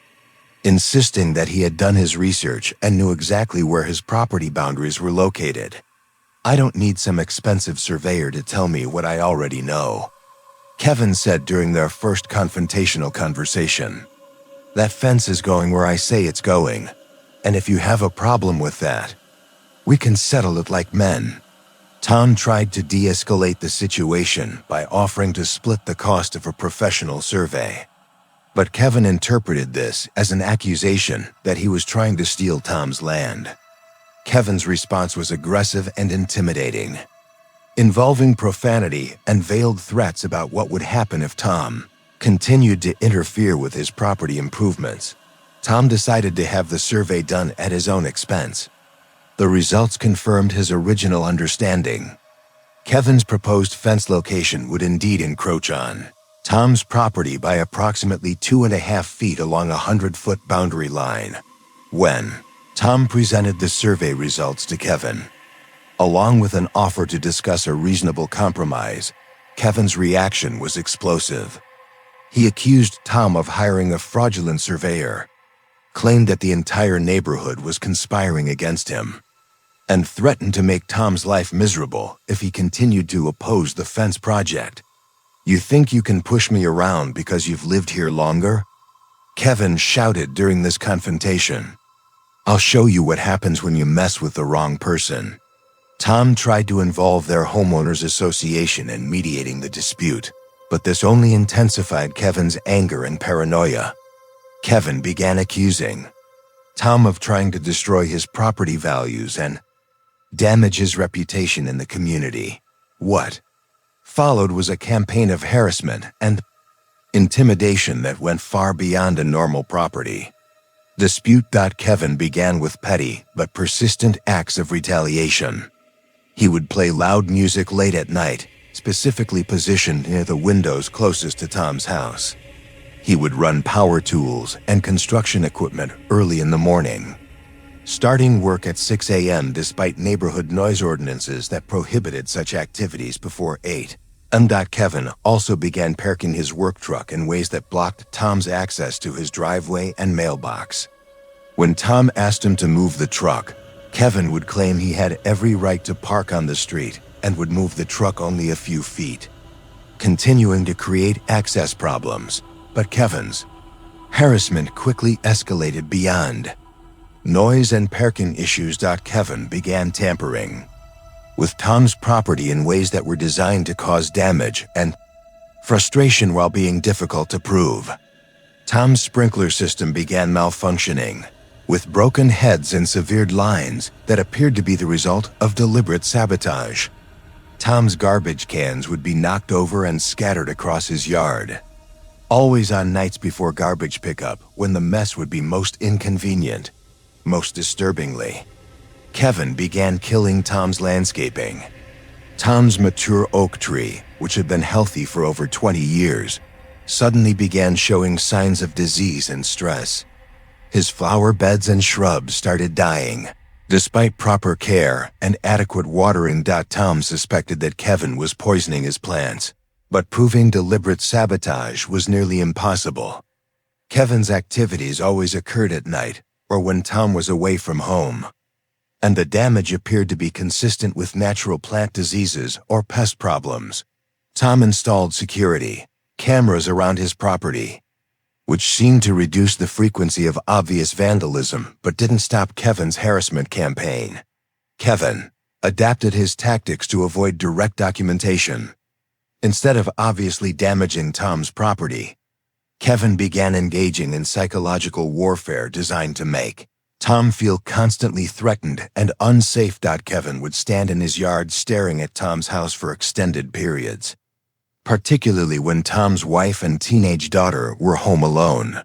insisting that he had done his research and knew exactly where his property boundaries were located. "I don't need some expensive surveyor to tell me what I already know," Kevin said during their first confrontational conversation. "That fence is going where I say it's going, and if you have a problem with that, we can settle it like men." Tom tried to de-escalate the situation by offering to split the cost of a professional survey. But Kevin interpreted this as an accusation that he was trying to steal Tom's land. Kevin's response was aggressive and intimidating, involving profanity and veiled threats about what would happen if Tom continued to interfere with his property improvements. Tom decided to have the survey done at his own expense. The results confirmed his original understanding. Kevin's proposed fence location would indeed encroach on Tom's property by approximately 2.5 feet along a 100-foot boundary line. When Tom presented the survey results to Kevin, along with an offer to discuss a reasonable compromise, Kevin's reaction was explosive. He accused Tom of hiring a fraudulent surveyor, claimed that the entire neighborhood was conspiring against him, and threatened to make Tom's life miserable if he continued to oppose the fence project. "You think you can push me around because you've lived here longer?" Kevin shouted during this confrontation. "I'll show you what happens when you mess with the wrong person." Tom tried to involve their homeowners association in mediating the dispute, but this only intensified Kevin's anger and paranoia. Kevin began accusing Tom of trying to destroy his property values and damage his reputation in the community. What followed was a campaign of harassment and intimidation that went far beyond a normal property dispute. Kevin began with petty but persistent acts of retaliation. He would play loud music late at night, specifically positioned near the windows closest to Tom's house. He would run power tools and construction equipment early in the morning, starting work at 6 a.m. despite neighborhood noise ordinances that prohibited such activities before 8 a.m. Kevin also began parking his work truck in ways that blocked Tom's access to his driveway and mailbox. When Tom asked him to move the truck, Kevin would claim he had every right to park on the street and would move the truck only a few feet, continuing to create access problems. But Kevin's harassment quickly escalated beyond noise and parking issues. Kevin began tampering with Tom's property in ways that were designed to cause damage and frustration while being difficult to prove. Tom's sprinkler system began malfunctioning, with broken heads and severed lines that appeared to be the result of deliberate sabotage. Tom's garbage cans would be knocked over and scattered across his yard, always on nights before garbage pickup when the mess would be most inconvenient. Most disturbingly, Kevin began killing Tom's landscaping. Tom's mature oak tree, which had been healthy for over 20 years, suddenly began showing signs of disease and stress. His flower beds and shrubs started dying, despite proper care and adequate watering. Tom suspected that Kevin was poisoning his plants, but proving deliberate sabotage was nearly impossible. Kevin's activities always occurred at night or when Tom was away from home, and the damage appeared to be consistent with natural plant diseases or pest problems. Tom installed security cameras around his property, which seemed to reduce the frequency of obvious vandalism but didn't stop Kevin's harassment campaign. Kevin adapted his tactics to avoid direct documentation. Instead of obviously damaging Tom's property, Kevin began engaging in psychological warfare designed to make Tom feel constantly threatened and unsafe. Kevin would stand in his yard staring at Tom's house for extended periods, particularly when Tom's wife and teenage daughter were home alone.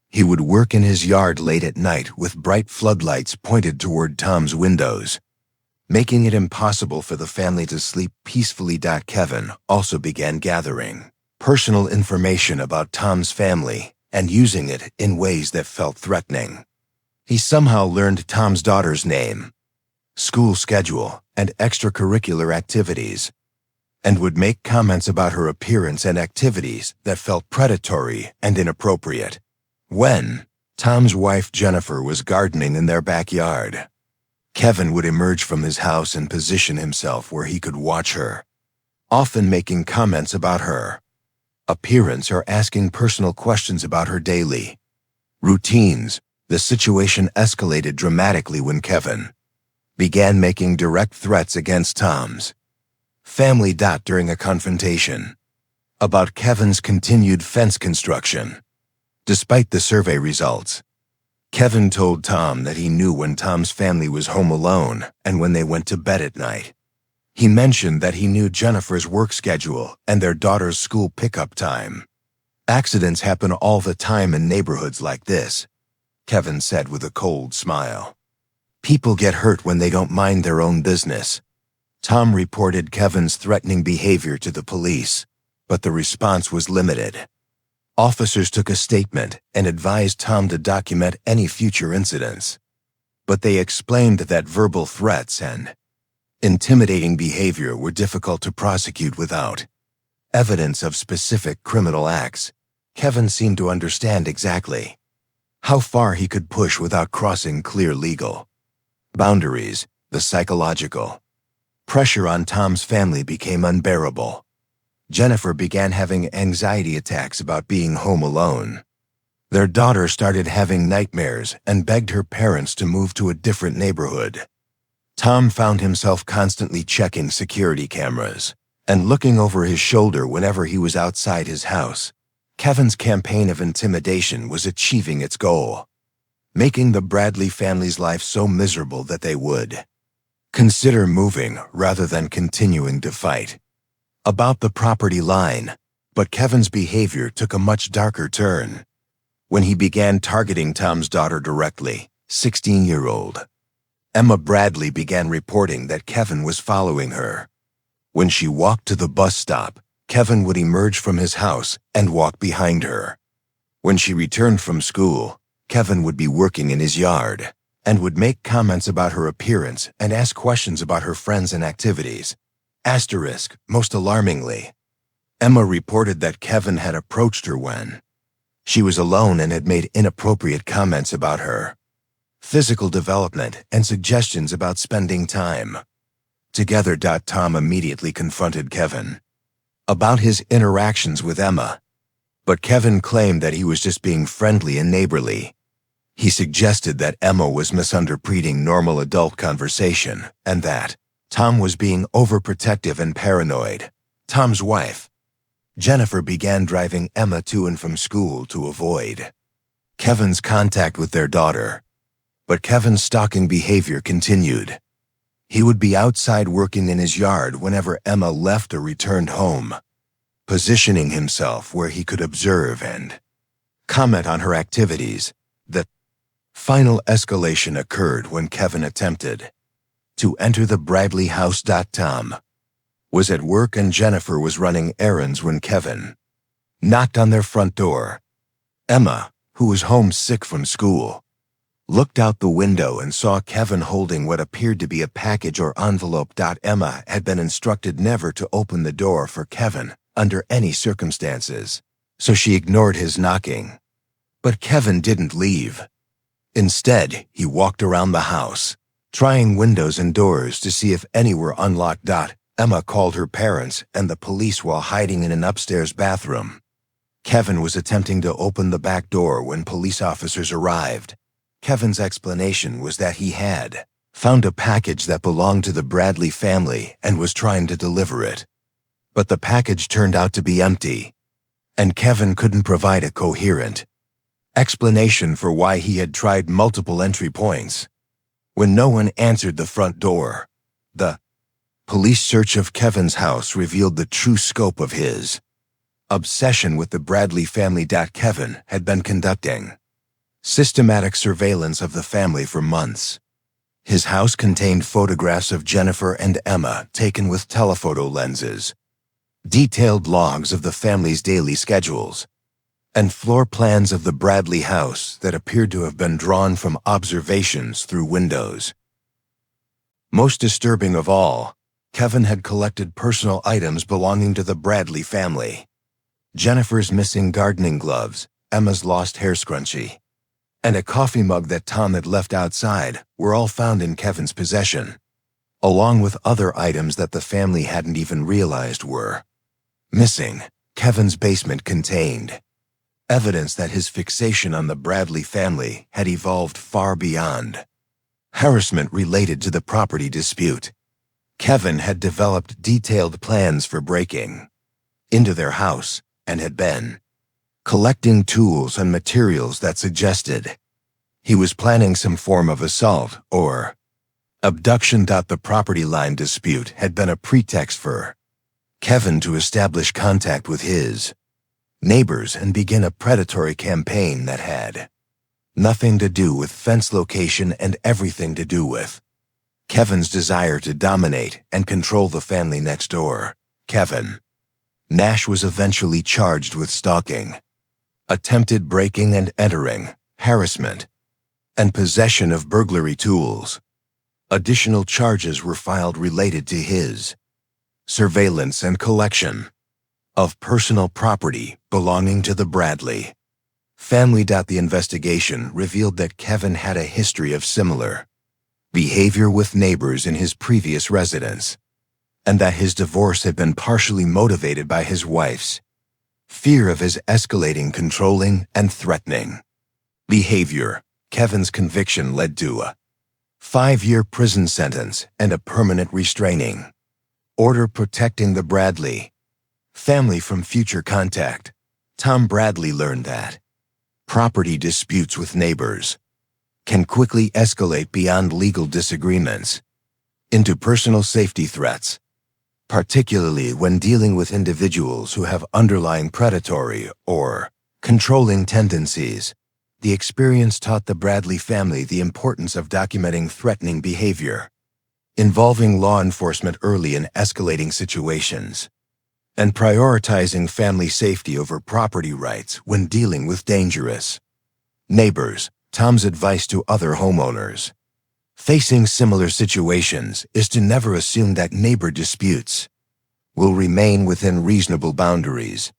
He would work in his yard late at night with bright floodlights pointed toward Tom's windows, making it impossible for the family to sleep peacefully. Kevin also began gathering personal information about Tom's family and using it in ways that felt threatening. He somehow learned Tom's daughter's name, school schedule, and extracurricular activities, and would make comments about her appearance and activities that felt predatory and inappropriate. When Tom's wife Jennifer was gardening in their backyard, Kevin would emerge from his house and position himself where he could watch her, often making comments about her appearance or asking personal questions about her daily routines. The situation escalated dramatically when Kevin began making direct threats against Tom's family. During a confrontation about Kevin's continued fence construction. Despite the survey results, Kevin told Tom that he knew when Tom's family was home alone and when they went to bed at night. He mentioned that he knew Jennifer's work schedule and their daughter's school pickup time. Accidents happen all the time in neighborhoods like this, Kevin said with a cold smile. People get hurt when they don't mind their own business. Tom reported Kevin's threatening behavior to the police, but the response was limited. Officers took a statement and advised Tom to document any future incidents, but they explained that verbal threats and intimidating behavior were difficult to prosecute without evidence of specific criminal acts. Kevin seemed to understand exactly how far he could push without crossing clear legal boundaries. The psychological pressure on Tom's family became unbearable. Jennifer began having anxiety attacks about being home alone. Their daughter started having nightmares and begged her parents to move to a different neighborhood. Tom found himself constantly checking security cameras and looking over his shoulder whenever he was outside his house. Kevin's campaign of intimidation was achieving its goal, making the Bradley family's life so miserable that they would consider moving rather than continuing to fight about the property line. But Kevin's behavior took a much darker turn when he began targeting Tom's daughter directly. 16-year-old Emma Bradley began reporting that Kevin was following her. When she walked to the bus stop, Kevin would emerge from his house and walk behind her. When she returned from school, Kevin would be working in his yard and would make comments about her appearance and ask questions about her friends and activities. Most alarmingly, Emma reported that Kevin had approached her when she was alone and had made inappropriate comments about her physical development and suggestions about spending time together. Tom immediately confronted Kevin about his interactions with Emma, but Kevin claimed that he was just being friendly and neighborly. He suggested that Emma was misinterpreting normal adult conversation and that Tom was being overprotective and paranoid. Tom's wife, Jennifer, began driving Emma to and from school to avoid Kevin's contact with their daughter. But Kevin's stalking behavior continued. He would be outside working in his yard whenever Emma left or returned home, positioning himself where he could observe and comment on her activities. The final escalation occurred when Kevin attempted to enter the Bradley house. Tom was at work and Jennifer was running errands when Kevin knocked on their front door. Emma, who was homesick from school, looked out the window and saw Kevin holding what appeared to be a package or envelope. Emma had been instructed never to open the door for Kevin under any circumstances, so she ignored his knocking. But Kevin didn't leave. Instead, he walked around the house, trying windows and doors to see if any were unlocked. Emma called her parents and the police while hiding in an upstairs bathroom. Kevin was attempting to open the back door when police officers arrived. Kevin's explanation was that he had found a package that belonged to the Bradley family and was trying to deliver it. But the package turned out to be empty, and Kevin couldn't provide a coherent explanation for why he had tried multiple entry points. When no one answered the front door, the police search of Kevin's house revealed the true scope of his obsession with the Bradley family. Kevin had been conducting systematic surveillance of the family for months. His house contained photographs of Jennifer and Emma taken with telephoto lenses, detailed logs of the family's daily schedules, and floor plans of the Bradley house that appeared to have been drawn from observations through windows. Most disturbing of all, Kevin had collected personal items belonging to the Bradley family. Jennifer's missing gardening gloves, Emma's lost hair scrunchie, and a coffee mug that Tom had left outside were all found in Kevin's possession, along with other items that the family hadn't even realized were missing. Kevin's basement contained evidence that his fixation on the Bradley family had evolved far beyond harassment related to the property dispute. Kevin had developed detailed plans for breaking into their house and had been collecting tools and materials that suggested he was planning some form of assault or abduction. The property line dispute had been a pretext for Kevin to establish contact with his neighbors and begin a predatory campaign that had nothing to do with fence location and everything to do with Kevin's desire to dominate and control the family next door. Kevin Nash was eventually charged with stalking, attempted breaking and entering, harassment, and possession of burglary tools. Additional charges were filed related to his surveillance and collection of personal property belonging to the Bradley family. The investigation revealed that Kevin had a history of similar behavior with neighbors in his previous residence, and that his divorce had been partially motivated by his wife's fear of his escalating, controlling, and threatening behavior. Kevin's conviction led to a 5-year prison sentence and a permanent restraining order protecting the Bradley family from future contact. Tom Bradley learned that property disputes with neighbors can quickly escalate beyond legal disagreements into personal safety threats, particularly when dealing with individuals who have underlying predatory or controlling tendencies. The experience taught the Bradley family the importance of documenting threatening behavior, involving law enforcement early in escalating situations, and prioritizing family safety over property rights when dealing with dangerous neighbors. Tom's advice to other homeowners facing similar situations is to never assume that neighbor disputes will remain within reasonable boundaries,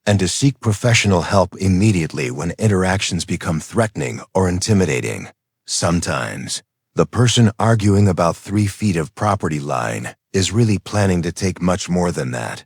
and to seek professional help immediately when interactions become threatening or intimidating. Sometimes, the person arguing about 3 feet of property line is really planning to take much more than that.